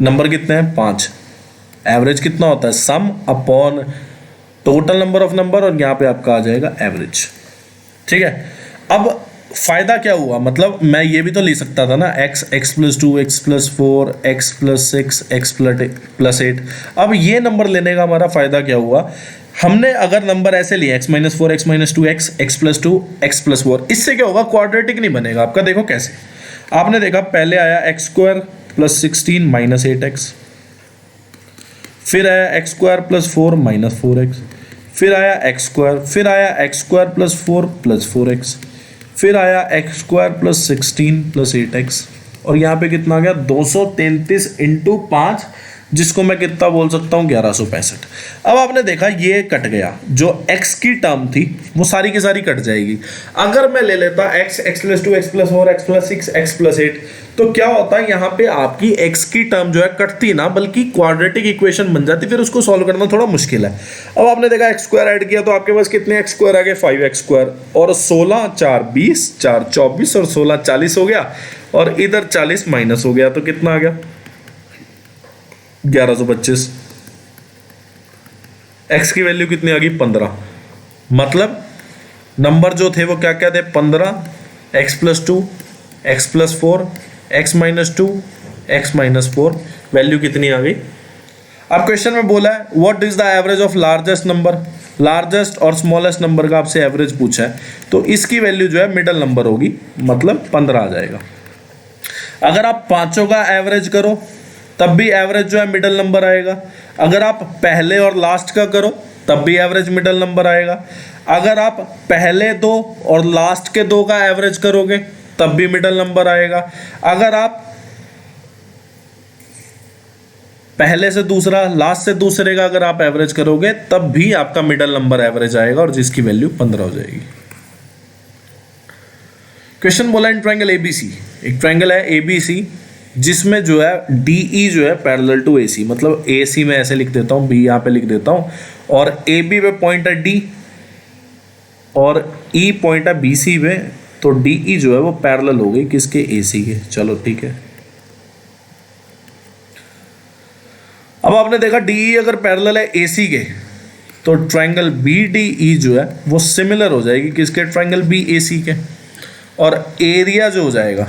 नंबर कितने हैं? 5। एवरेज कितना होता है? सम upon total number of number, और यहाँ पे आपका आ जाएगा एवरेज। ठीक है, अब फायदा क्या हुआ? मतलब मैं ये भी तो ले सकता था ना, x, x+2, x+4, x+6, x+8। अब ये नंबर लेने का हमारा फायदा क्या हुआ? हमने अगर नंबर ऐसे लिए x-4, x-2, x+2, x+4, इससे क्या होगा? क्वाड्रेटिक नहीं बनेगा आपका। देखो कैसे, आपने देखा पहले आया x² + 16 - 8x, फिर आया x² + 4 - 4x, फिर आया x², फिर आया x² + 4 + 4x, फिर आया x² + 16 + 8x, और यहाँ पे कितना आ गया? 233 × 5, जिसको मैं कितना बोल सकता हूँ? 1165। अब आपने देखा ये कट गया, जो x की टर्म थी वो सारी की सारी कट जाएगी। अगर मैं ले लेता x, x+2, x+4, x+6, x+8, तो क्या होता है? यहाँ पे आपकी x की टर्म जो है कटती ना, बल्कि क्वाड्रेटिक इक्वेशन बन जाती, फिर उसको सॉल्व करना थोड़ा मुश्किल है। अब आपने देखा x² ऐड किया तो आपके पास कितने x² आ गए? 5x², और 16 4 20, 4 24, और 16 40 हो गया, और इधर 40 माइनस हो गया, तो कितना आ गया? 1125। x की वैल्यू कितनी आ गई? 15। मतलब नंबर जो थे वो क्या क्या थे? 15, x+2, x+4, x-2, x-4। Value कितनी आ गई? अब क्वेश्चन में बोला है what is the average of largest number. Largest और स्मॉलेस्ट नंबर का आपसे एवरेज पूछा है, तो इसकी वैल्यू जो है मिडल नंबर होगी, मतलब 15 आ जाएगा। अगर आप पांचों का एवरेज करो तब भी एवरेज जो है मिडल नंबर आएगा। अगर आप पहले और लास्ट का करो तब भी एवरेज मिडल नंबर आएगा। अगर आप पहले 2 और लास्ट के 2 का एवरेज करोगे तब भी मिडल नंबर आएगा। अगर आप पहले से दूसरा, लास्ट से दूसरे का अगर आप एवरेज करोगे तब भी आपका मिडल नंबर एवरेज आएगा, और जिसकी वैल्यू 15 हो जाएगी। क्वेश्चन बोला इन ट्रायंगल एबीसी, एक ट्रायंगल है एबीसी जिसमें जो है डीई जो है पैरेलल टू एसी, मतलब एसी में ऐसे लिख देता हूँ, बी यहाँ पे लिख देता हूँ, और एबी पे पॉइंट है डी, और ई पॉइंट है बीसी पे, तो डीई जो है वो पैरेलल हो गई किसके? एसी के। चलो ठीक है। अब आपने देखा डीई अगर पैरेलल है एसी के, तो ट्रायंगल बीडीई जो है वो सिमिलर हो जाएगी किसके? ट्रायंगल बीएसी के। और एरिया जो हो जाएगा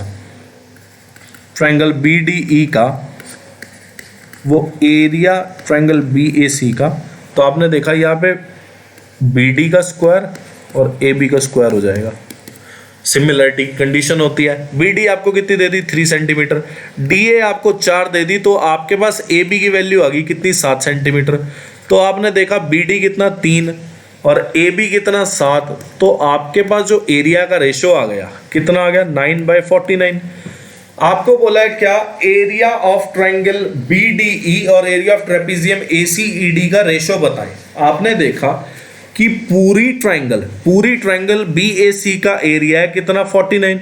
ट्रायंगल बीडीई का, वो एरिया ट्रायंगल बीएसी का, तो आपने देखा यहाँ पे बीडी का स्क्वायर और एबी का स्क्वायर हो जाएगा। सिमिलरिटी कंडीशन होती है। बीडी आपको कितनी दे दी? 3 सेंटीमीटर। डीए आपको 4 दे दी, तो आपके पास एबी की वैल्यू आ गई कितनी? 7 सेंटीमीटर। तो आपने देखा बीडी कितना? 3, और एबी कितना? 7। तो आपके पास जो एरिया का रेशो आ गया कितना आ गया? 9/49। आपको बोला है क्या? एरिया ऑफ ट्रायंगल बीडीई और एरिया ऑफ ट्रेपेजियम एसीईडी का रेशो बताएं। आपने देखा कि पूरी ट्रायंगल बीएसी का एरिया है कितना? 49,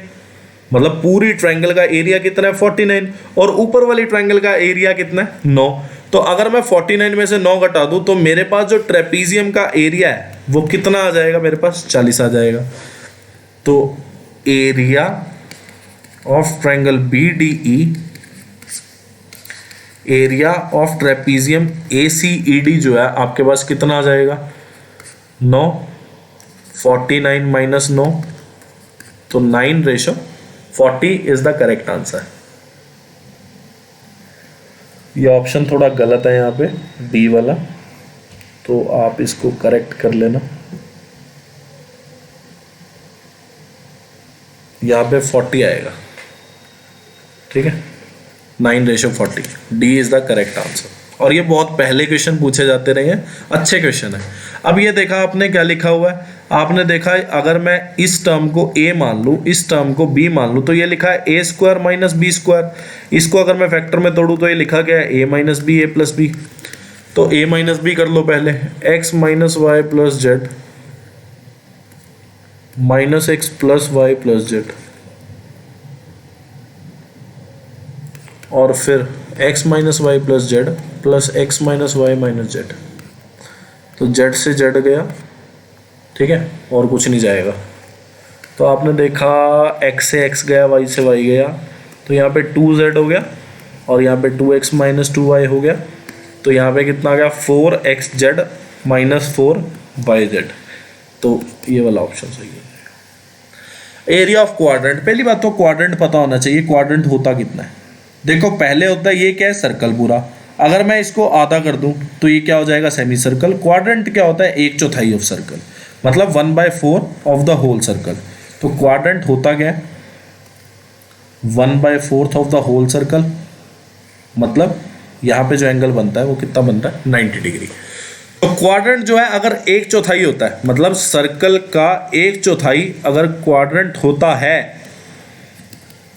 मतलब पूरी ट्रायंगल का एरिया कितना है? 49, और ऊपर वाली ट्रायंगल का एरिया कितना है? 9। तो अगर मैं 49 में से 9 घटा दूं तो मेरे पास जो ट्रेपेजियम का एरिया है वो कितना आ जाएगा? मेरे पास 40 आ जाएगा। तो area of triangle BDE, area of trapezium ACED जो है आपके पास कितना आ जाएगा? 9, 49 - 9, तो 9:40 इज द करेक्ट आंसर। ये ऑप्शन थोड़ा गलत है यहाँ पे, बी वाला, तो आप इसको करेक्ट कर लेना। यहाँ पे 40 आएगा, ठीक है, 9:40, D is the correct answer. और ये बहुत पहले क्वेश्चन पूछे जाते रहे हैं, अच्छे क्वेश्चन है। अब ये देखा आपने क्या लिखा हुआ है, आपने देखा है अगर मैं इस टर्म को a मान लूँ, इस टर्म को b मान लूँ, तो ये लिखा है a square minus B square. इसको अगर मैं फैक्टर में तोड़ूँ तो ये लिखा क्या है, a minus B A plus B. तो a माइनस बी कर लो पहले, x minus Y plus Z minus X plus Y plus Z, और फिर x minus Y plus Z plus X minus Y minus Z. तो Z से Z गया, ठीक है, और कुछ नहीं जाएगा। तो आपने देखा x से x गया, y से y गया, तो यहाँ पे 2z हो गया और यहाँ पे 2x माइनस 2y हो गया। तो यहाँ पे कितना आ गया, 4xz माइनस 4yz। तो ये वाला ऑप्शन सही है। एरिया ऑफ क्वाड्रेंट, पहली बात तो क्वाड्रेंट पता होना चाहिए, क्वाड्रेंट होता कितना है। देखो पहले होता है ये क्या है, सर्कल पूरा, अगर मैं इसको आधा कर दूं तो ये क्या हो जाएगा, सेमी सर्कल। क्वाड्रेंट क्या होता है, 1/4 ऑफ सर्कल, मतलब 1/4 ऑफ द होल सर्कल। तो क्वाड्रेंट होता क्या है, 1/4 ऑफ द होल सर्कल, मतलब यहाँ पे जो एंगल बनता है वो कितना बनता है, 90 डिग्री। तो क्वाड्रेंट जो है अगर 1/4 होता है, मतलब सर्कल का 1/4 अगर क्वाड्रेंट होता है,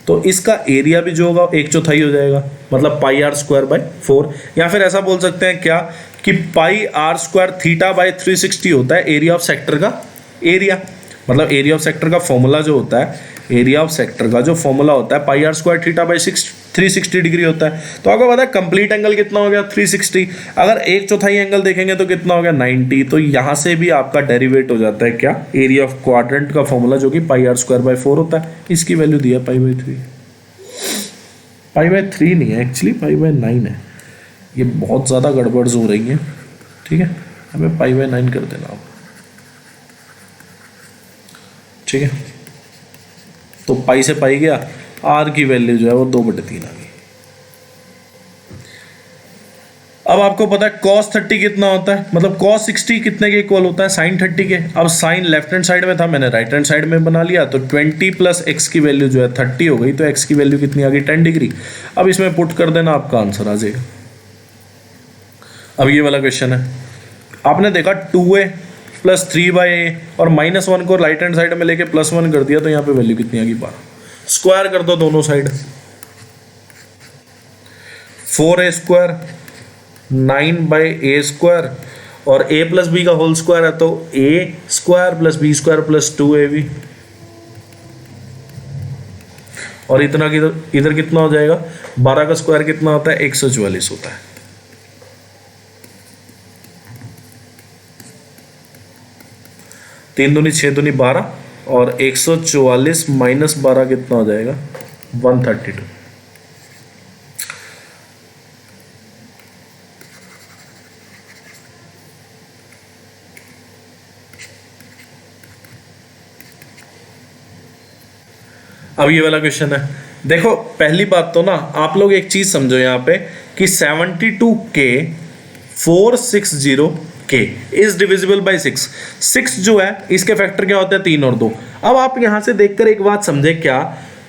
तो इसका एरिया भी जो होगा 1/4 हो जाएगा, मतलब पाई आर स्क्वायर बाई 4। या फिर ऐसा बोल सकते हैं क्या कि पाई आर स्क्वायर थीटा बाई 360 होता है एरिया ऑफ सेक्टर का एरिया। मतलब एरिया ऑफ सेक्टर का फॉर्मूला जो होता है, एरिया ऑफ सेक्टर का जो फॉर्मूला होता है pi r square theta by 360 degree होता है। तो आपको पता है कंप्लीट एंगल कितना हो गया, 360। अगर 1/4 एंगल देखेंगे तो कितना हो गया, 90। तो यहाँ से भी आपका डेरिवेट हो जाता है क्या, एरिया ऑफ क्वाड्रेंट का फॉर्मूला, जो कि पाई आर स्क्वायर बाई 4 होता है। इसकी वैल्यू दी है पाई/3, पाई/3 नहीं है एक्चुअली, पाई/9 है। ये बहुत ज़्यादा गड़बड़ हो रही है, ठीक है, हमें पाई/9 कर देना आप, ठीक है। तो पाई से पाई गया, आर की वैल्यू जो है वो 2/3 आ गई। अब आपको पता है cos 30 कितना होता है, मतलब cos 60 कितने के इक्वल होता है, sin 30 के। अब sin लेफ्ट हैंड साइड में था, मैंने राइट हैंड साइड में बना लिया, तो 20 प्लस x की वैल्यू जो है 30 हो गई। तो x की वैल्यू कितनी आ गई, 10 डिग्री। अब इसमें पुट कर देना, आपका आंसर आ जाएगा। अब ये वाला क्वेश्चन है, आपने देखा 2a प्लस 3/a और -1 को राइट हैंड साइड में लेके +1 कर दिया, तो यहाँ पे वैल्यू कितनी आ गई, 12। स्क्वायर कर दो दोनों side, 4a square 9/a square, और a प्लस बी का होल स्क्वायर है, तो a square plus B square plus 2ab, और इतना की इधर कितना हो जाएगा, 12 का स्क्वायर कितना होता है, 144 होता है। तीन दूनी 6 दूनी 12, और 144 माइनस 12 कितना हो जाएगा, 132। अब ये वाला क्वेश्चन है, देखो पहली बात तो ना आप लोग एक चीज समझो यहाँ पे कि 72k 460k is divisible by 6। 6 जो है इसके फैक्टर क्या होते हैं, 3 और 2। अब आप यहां से देखकर एक बात समझे क्या,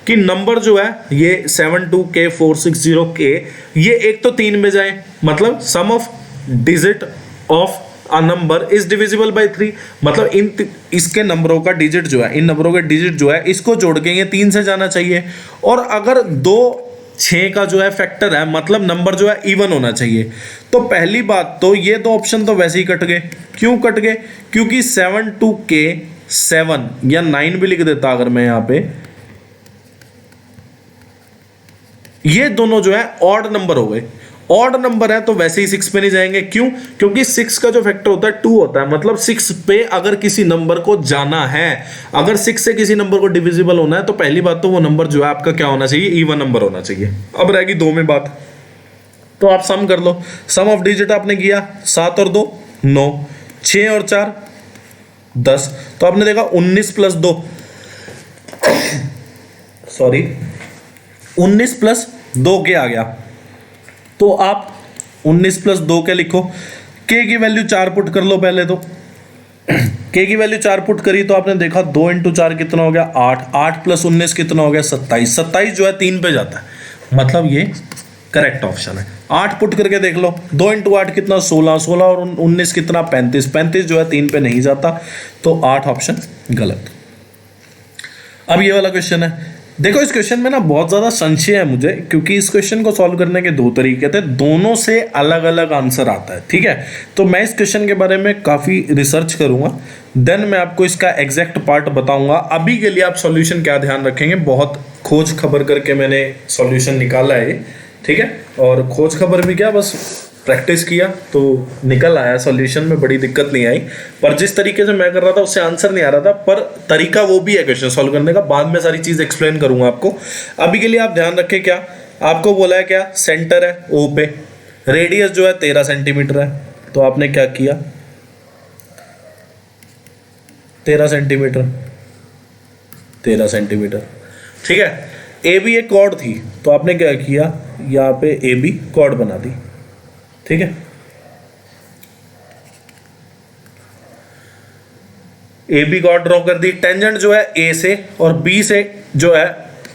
कि नंबर जो है ये 72k 460k, ये एक तो 3 में जाए, मतलब sum of digit of a number is divisible by 3, मतलब इसके नंबरों का डिजिट जो है, इन नंबरों के डिजिट जो है, इसको जोड़ के ये 3 से जाना चाहिए। और अगर 2 6 का जो है फैक्टर है, मतलब नंबर जो है इवन होना चाहिए। तो पहली बात तो ये दो ऑप्शन तो वैसे ही कट गए। क्यों कट गए, क्योंकि 72k 7 या 9 भी लिख देता अगर मैं यहाँ पे, ये दोनों जो है ऑड नंबर हो गए। ऑड नंबर है तो वैसे ही 6 पे नहीं जाएंगे। क्यों, क्योंकि 6 का जो फैक्टर होता है 2 होता है, मतलब 6 पे अगर किसी नंबर को जाना है, अगर 6 से किसी नंबर को डिविजिबल होना है, तो पहली बात तो वो नंबर जो है आपका क्या होना चाहिए, इवन नंबर होना चाहिए। अब रहेगी 2 में बात, तो आप सम कर लो। सम ऑफ डिजिट आपने किया, 7 और 2 9, 6 और 4 10। तो आपने देखा 19 प्लस 2 सॉरी 19 प्लस 2 के आ गया, तो आप 19 प्लस 2 के लिखो, के की वैल्यू 4 पुट कर लो पहले तो। के की वैल्यू 4 पुट करी तो आपने देखा 2 इंटू 4 कितना हो गया 8, 8 प्लस 19 कितना हो गया 27, 27 जो है 3 पे जाता है, मतलब ये करेक्ट ऑप्शन है। 8 पुट करके देख लो, 2 इंटू 8 कितना 16, 16 और 19 कितना 35, 35 जो है 3 पे नहीं जाता, तो 8 ऑप्शन गलत। अब ये वाला क्वेश्चन है, देखो इस क्वेश्चन में ना बहुत ज़्यादा संशय है मुझे, क्योंकि इस क्वेश्चन को सॉल्व करने के 2 तरीके थे, दोनों से अलग अलग आंसर आता है, ठीक है। तो मैं इस क्वेश्चन के बारे में काफ़ी रिसर्च करूंगा, देन मैं आपको इसका एग्जैक्ट पार्ट बताऊंगा। अभी के लिए आप सॉल्यूशन क्या ध्यान रखेंगे, बहुत खोज खबर करके मैंने सॉल्यूशन निकाला है, ठीक है, और खोज खबर भी क्या, बस प्रैक्टिस किया तो निकल आया सॉल्यूशन में, बड़ी दिक्कत नहीं आई। पर जिस तरीके से मैं कर रहा था उससे आंसर नहीं आ रहा था, पर तरीका वो भी है क्वेश्चन सॉल्व करने का, बाद में सारी चीज़ एक्सप्लेन करूंगा आपको। अभी के लिए आप ध्यान रखें, क्या आपको बोला है, क्या सेंटर है ओ पे, रेडियस जो है 13 सेंटीमीटर है, तो आपने क्या किया 13 सेंटीमीटर, 13 सेंटीमीटर, ठीक है। ए बी एक कॉर्ड थी, तो आपने क्या किया, यहाँ पे ए बी कॉर्ड बना दी, ठीक है। ए बी कॉर्ड ड्रॉ कर दी, टेंजेंट जो है ए से और बी से जो है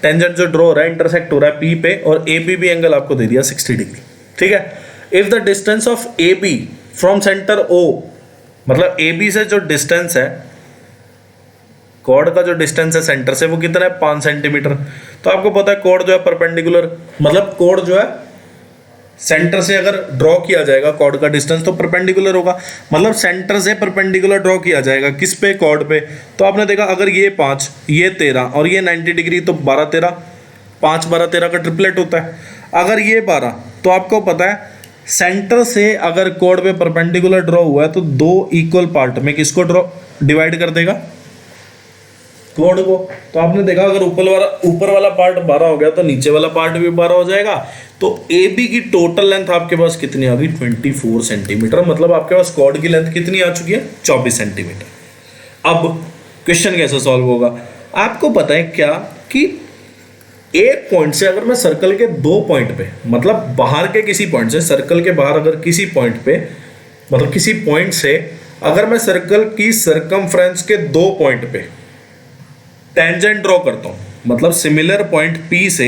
टेंजेंट जो ड्रॉ हो रहा है, इंटरसेक्ट हो रहा है पी पे, और ए बी भी एंगल आपको दे दिया 60 डिग्री, ठीक है। If the distance of A B from centre O, मतलब ए बी से जो डिस्टेंस है, कॉर्ड का जो डिस्टेंस है सेंटर से, वो कितना है 5 सेंटीमीटर। तो आपको पता है कॉर्ड जो है परपेंडिकुलर, मतलब कॉर्ड जो है सेंटर से अगर ड्रॉ किया जाएगा कॉर्ड का डिस्टेंस तो परपेंडिकुलर होगा, मतलब सेंटर से परपेंडिकुलर ड्रॉ किया जाएगा किस पे, कॉर्ड पे। तो आपने देखा अगर ये 5, ये 13 और ये 90 डिग्री, तो 12 13, 5 12 13 का ट्रिपलेट होता है। अगर ये 12, तो आपको पता है सेंटर से अगर कॉर्ड पे परपेंडिकुलर ड्रॉ हुआ है तो 2 इक्वल पार्ट में किसको ड्रॉ डिवाइड कर देगा, कॉर्ड को। तो आपने देखा अगर ऊपर वाला पार्ट 12 हो गया तो नीचे वाला पार्ट भी 12 हो जाएगा। तो ए बी की टोटल लेंथ आपके पास कितनी आ गई 24 सेंटीमीटर, मतलब आपके पास कॉर्ड की लेंथ कितनी आ चुकी है 24 सेंटीमीटर। अब क्वेश्चन कैसे सॉल्व होगा, आपको पता है क्या कि एक पॉइंट से अगर मैं सर्कल के 2 पॉइंट पे, मतलब बाहर के किसी पॉइंट से, सर्कल के बाहर अगर किसी पॉइंट पे, मतलब किसी पॉइंट से अगर मैं सर्कल की सरकमफ्रेंस के 2 पॉइंट पे टेंजेंट ड्रॉ करता हूं, मतलब सिमिलर पॉइंट P से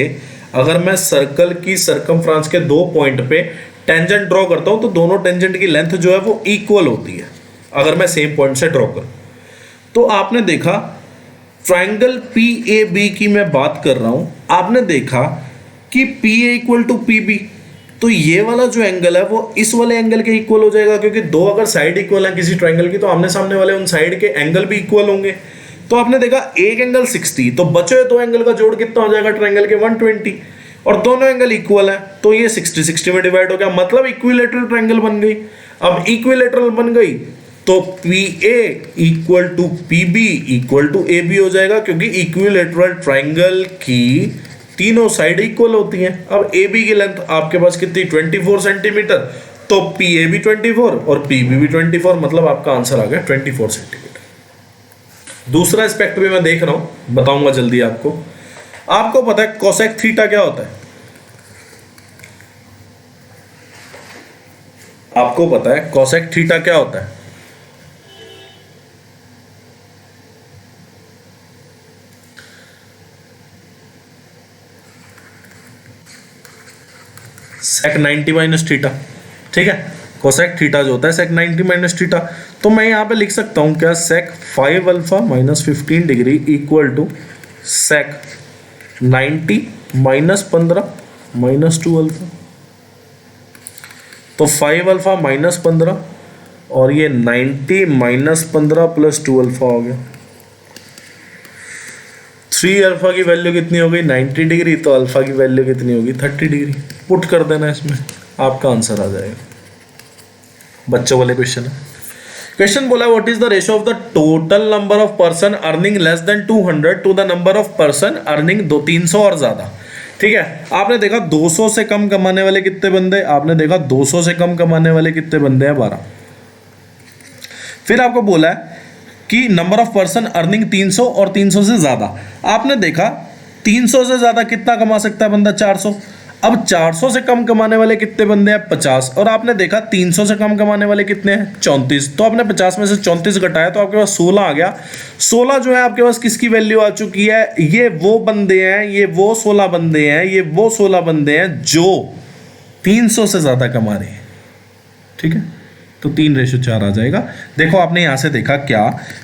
अगर मैं सर्कल की सरकमफ्रेंस के 2 पॉइंट पे टेंजेंट ड्रॉ करता हूं, तो दोनों टेंजेंट की लेंथ जो है वो इक्वल होती है अगर मैं सेम पॉइंट से ड्रॉ करूं। तो आपने देखा ट्राइंगल PAB की मैं बात कर रहा हूं, आपने देखा कि PA इक्वल टू PB, तो ये वाला जो एंगल है वो इस वाले एंगल के इक्वल हो जाएगा, क्योंकि 2 अगर साइड इक्वल है किसी ट्राइंगल की तो आमने सामने वाले उन साइड के एंगल भी इक्वल होंगे। तो आपने देखा एक एंगल 60, तो बचे हुए 2 एंगल का जोड़ कितना हो जाएगा ट्रायंगल के 120, और दोनों एंगल इक्वल है तो ये 60 60 में डिवाइड हो गया, मतलब इक्विलेटरल ट्रायंगल बन गई। अब इक्विलेटरल बन गई तो PA equal to PB equal to AB हो जाएगा, क्योंकि इक्विलेटरल ट्रायंगल की तीनों साइड इक्वल होती हैं। अब AB की लेंथ आपके पास कितनी 24 सेंटीमीटर, तो PA भी 24 और PB भी 24, मतलब आपका आंसर आ गया 24 सेंटीमीटर। दूसरा एस्पेक्ट भी मैं देख रहा हूं, बताऊंगा जल्दी आपको। आपको पता है कोसेक थीटा क्या होता है, आपको पता है कोसेक थीटा क्या होता है, सेक 90 माइनस थीटा, ठीक है। कोसेक थीटा जो होता है सेक 90 माइनस थीटा, तो मैं यहाँ पे लिख सकता हूँ क्या, sec 5 alpha minus 15 degree equal to sec 90 minus 15 minus 2 alpha. तो 5 अल्फा माइनस 15 और ये 90 माइनस 15 प्लस 2 अल्फा हो गया। 3 अल्फा की वैल्यू कितनी हो गई 90 डिग्री, तो अल्फा की वैल्यू कितनी होगी 30 डिग्री। पुट कर देना इसमें, आपका आंसर आ जाएगा। बच्चों वाले क्वेश्चन है। क्वेश्चन बोला what is the ratio of the total number of person earning less than 200 to the number of person earning 300 और ज्यादा, ठीक है। आपने देखा 200 से कम कमाने वाले कितने बंदे, आपने देखा 200 से कम कमाने वाले कितने बंदे हैं 12। फिर आपको बोला है कि नंबर ऑफ पर्सन अर्निंग 300 और 300 से ज़्यादा। आपने देखा 300 से ज़्यादा कितना कमा सकता है बंदा, 400। अब 400 से कम कमाने वाले कितने बंदे हैं, 50। और आपने देखा 300 से कम कमाने वाले कितने हैं, 34। तो आपने 50 में से 34 घटाया तो आपके पास 16 आ गया। 16 जो है आपके पास किसकी वैल्यू आ चुकी है, ये वो बंदे हैं, ये वो 16 बंदे हैं, ये वो 16 बंदे हैं जो 300 से ज़्यादा कमा रहे हैं। ठीक है, तो 3:4 आ जाएगा। देखो आपने यहाँ से देखा क्या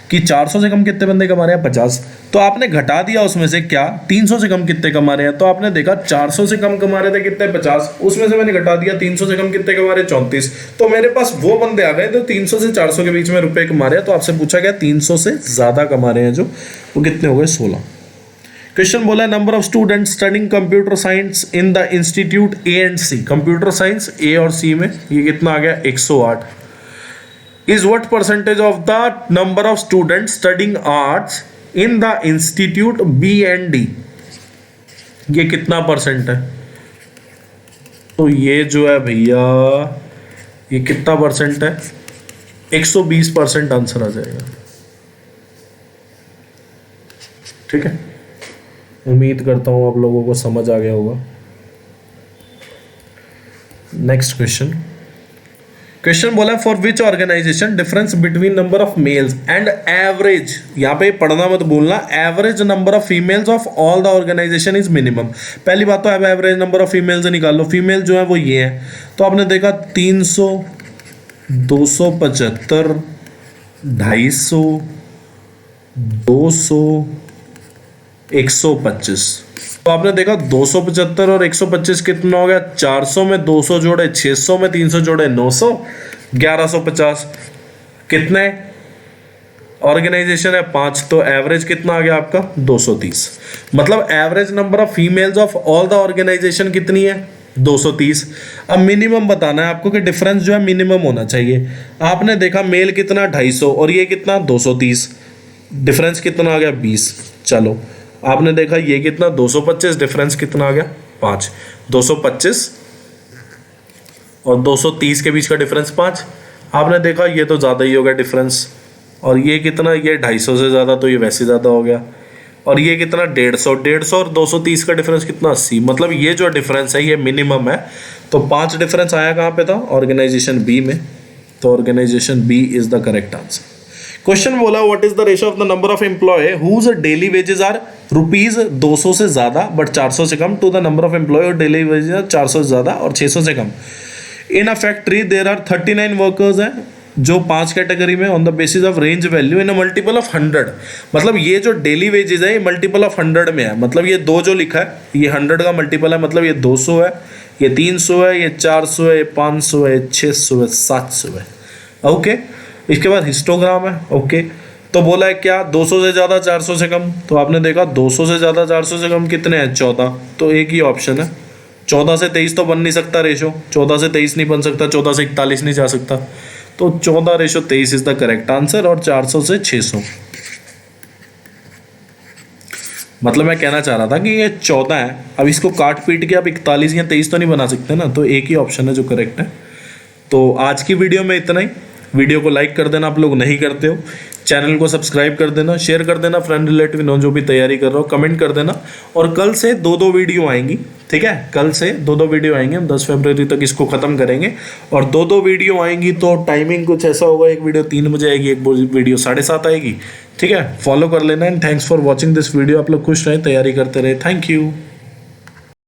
कि 400 से कम कितने बंदे कमा रहे हैं, 50। तो आपने घटा दिया उसमें से क्या, 300 से कम कितने कमा रहे हैं। तो आपने देखा 400 से कम कमा रहे थे कितने, 50। उसमें से मैंने घटा दिया 300 से कम कितने कमा रहे, 34। तो मेरे पास वो बंदे आ गए तो 300 से 400 के बीच में रुपए कमा रहे हैं। तो आपसे पूछा गया 300 से ज़्यादा कमा रहे हैं जो, वो कितने हो गए, 16। क्वेश्चन बोला है number of students studying computer science in the institute A and C. Computer science A और सी में ये कितना आ गया, 108। Is what percentage of the number of students studying arts in the institute B and D. ये कितना percent है, तो ये जो है भैया ये कितना परसेंट है, 120% आंसर आ जाएगा। ठीक है, उम्मीद करता हूं आप लोगों को समझ आ गया होगा। Next question. क्वेश्चन बोला for which organization difference between number of males and average, यहाँ पे पढ़ना मत भूलना, average number of females of all the organization is minimum. पहली बात तो अब एवरेज नंबर ऑफ फीमेल्स निकाल लो। फीमेल जो है वो ये है, तो आपने देखा 300, 275, 250, 200, 125। तो आपने देखा 275 और 125 कितना हो गया, 400 में 200 जोड़े 600 में 300 जोड़े 900, 1150। कितने ऑर्गेनाइजेशन है, 5। तो एवरेज कितना आ गया आपका, 230। मतलब average number of females of all the organization कितनी है, 230। अब मिनिमम बताना है आपको कि डिफरेंस जो है मिनिमम होना चाहिए। आपने देखा मेल कितना 250 और ये कितना 230, डिफरेंस कितना आ गया, 20। चलो आपने देखा ये कितना 225, डिफरेंस कितना आ गया, 5। 225 और 230 के बीच का डिफरेंस 5। आपने देखा ये तो ज़्यादा ही हो गया डिफरेंस। और ये कितना, ये 250 से ज़्यादा, तो ये वैसे ज़्यादा हो गया। और ये कितना 150 और 230 का डिफरेंस कितना, 80। मतलब ये जो डिफरेंस है ये मिनिमम है। तो 5 डिफरेंस आया कहाँ पे था, ऑर्गेनाइजेशन बी में। तो organisation B is the correct answer. Question बोला what is the ratio of the number of employ whose daily wages are ₹200 से ज्यादा बट 400 से कम to the number of employ और डेली वेजेस आर 400 से ज्यादा और 600 से कम। In a factory there are 39 workers हैं जो 5 कैटेगरी में on the basis of range value in a multiple of 100। मतलब ये जो डेली वेजेस है ये मल्टीपल ऑफ 100 में है। मतलब ये 2 जो लिखा है ये 100 का मल्टीपल है। मतलब ये 200 है, ये 300 है, ये 400 है, ये 500 है, 600 है, 700 है। ओके, इसके बाद हिस्टोग्राम है। ओके, तो बोला है क्या 200 से ज़्यादा 400 से कम। तो आपने देखा 200 से ज़्यादा 400 से कम कितने हैं, 14। तो एक ही ऑप्शन है। 14 से 23 तो बन नहीं सकता रेशो, 14 से 23 नहीं बन सकता, 14 से 41 नहीं जा सकता। तो 14:23 इज द करेक्ट आंसर। और 400 से 600, मतलब मैं कहना चाह रहा था कि ये 14 है। अब इसको काट पीट के आप 41 या 23 तो नहीं बना सकते ना। तो एक ही ऑप्शन है जो करेक्ट है। तो आज की वीडियो में इतना ही। वीडियो को लाइक कर देना आप लोग नहीं करते हो, चैनल को सब्सक्राइब कर देना, शेयर कर देना फ्रेंड रिलेटिव नो जो भी तैयारी कर रहा हो, कमेंट कर देना। और कल से 2-2 वीडियो आएंगी, ठीक है। कल से 2-2 वीडियो आएंगे, हम 10 फरवरी तक इसको ख़त्म करेंगे। और 2-2 वीडियो आएंगी तो टाइमिंग कुछ ऐसा होगा, एक वीडियो 3 बजे आएगी, एक वीडियो 7:30 आएगी, ठीक है। फॉलो कर लेना and thanks for watching this video. आप लोग खुश रहें, तैयारी करते रहे। Thank you.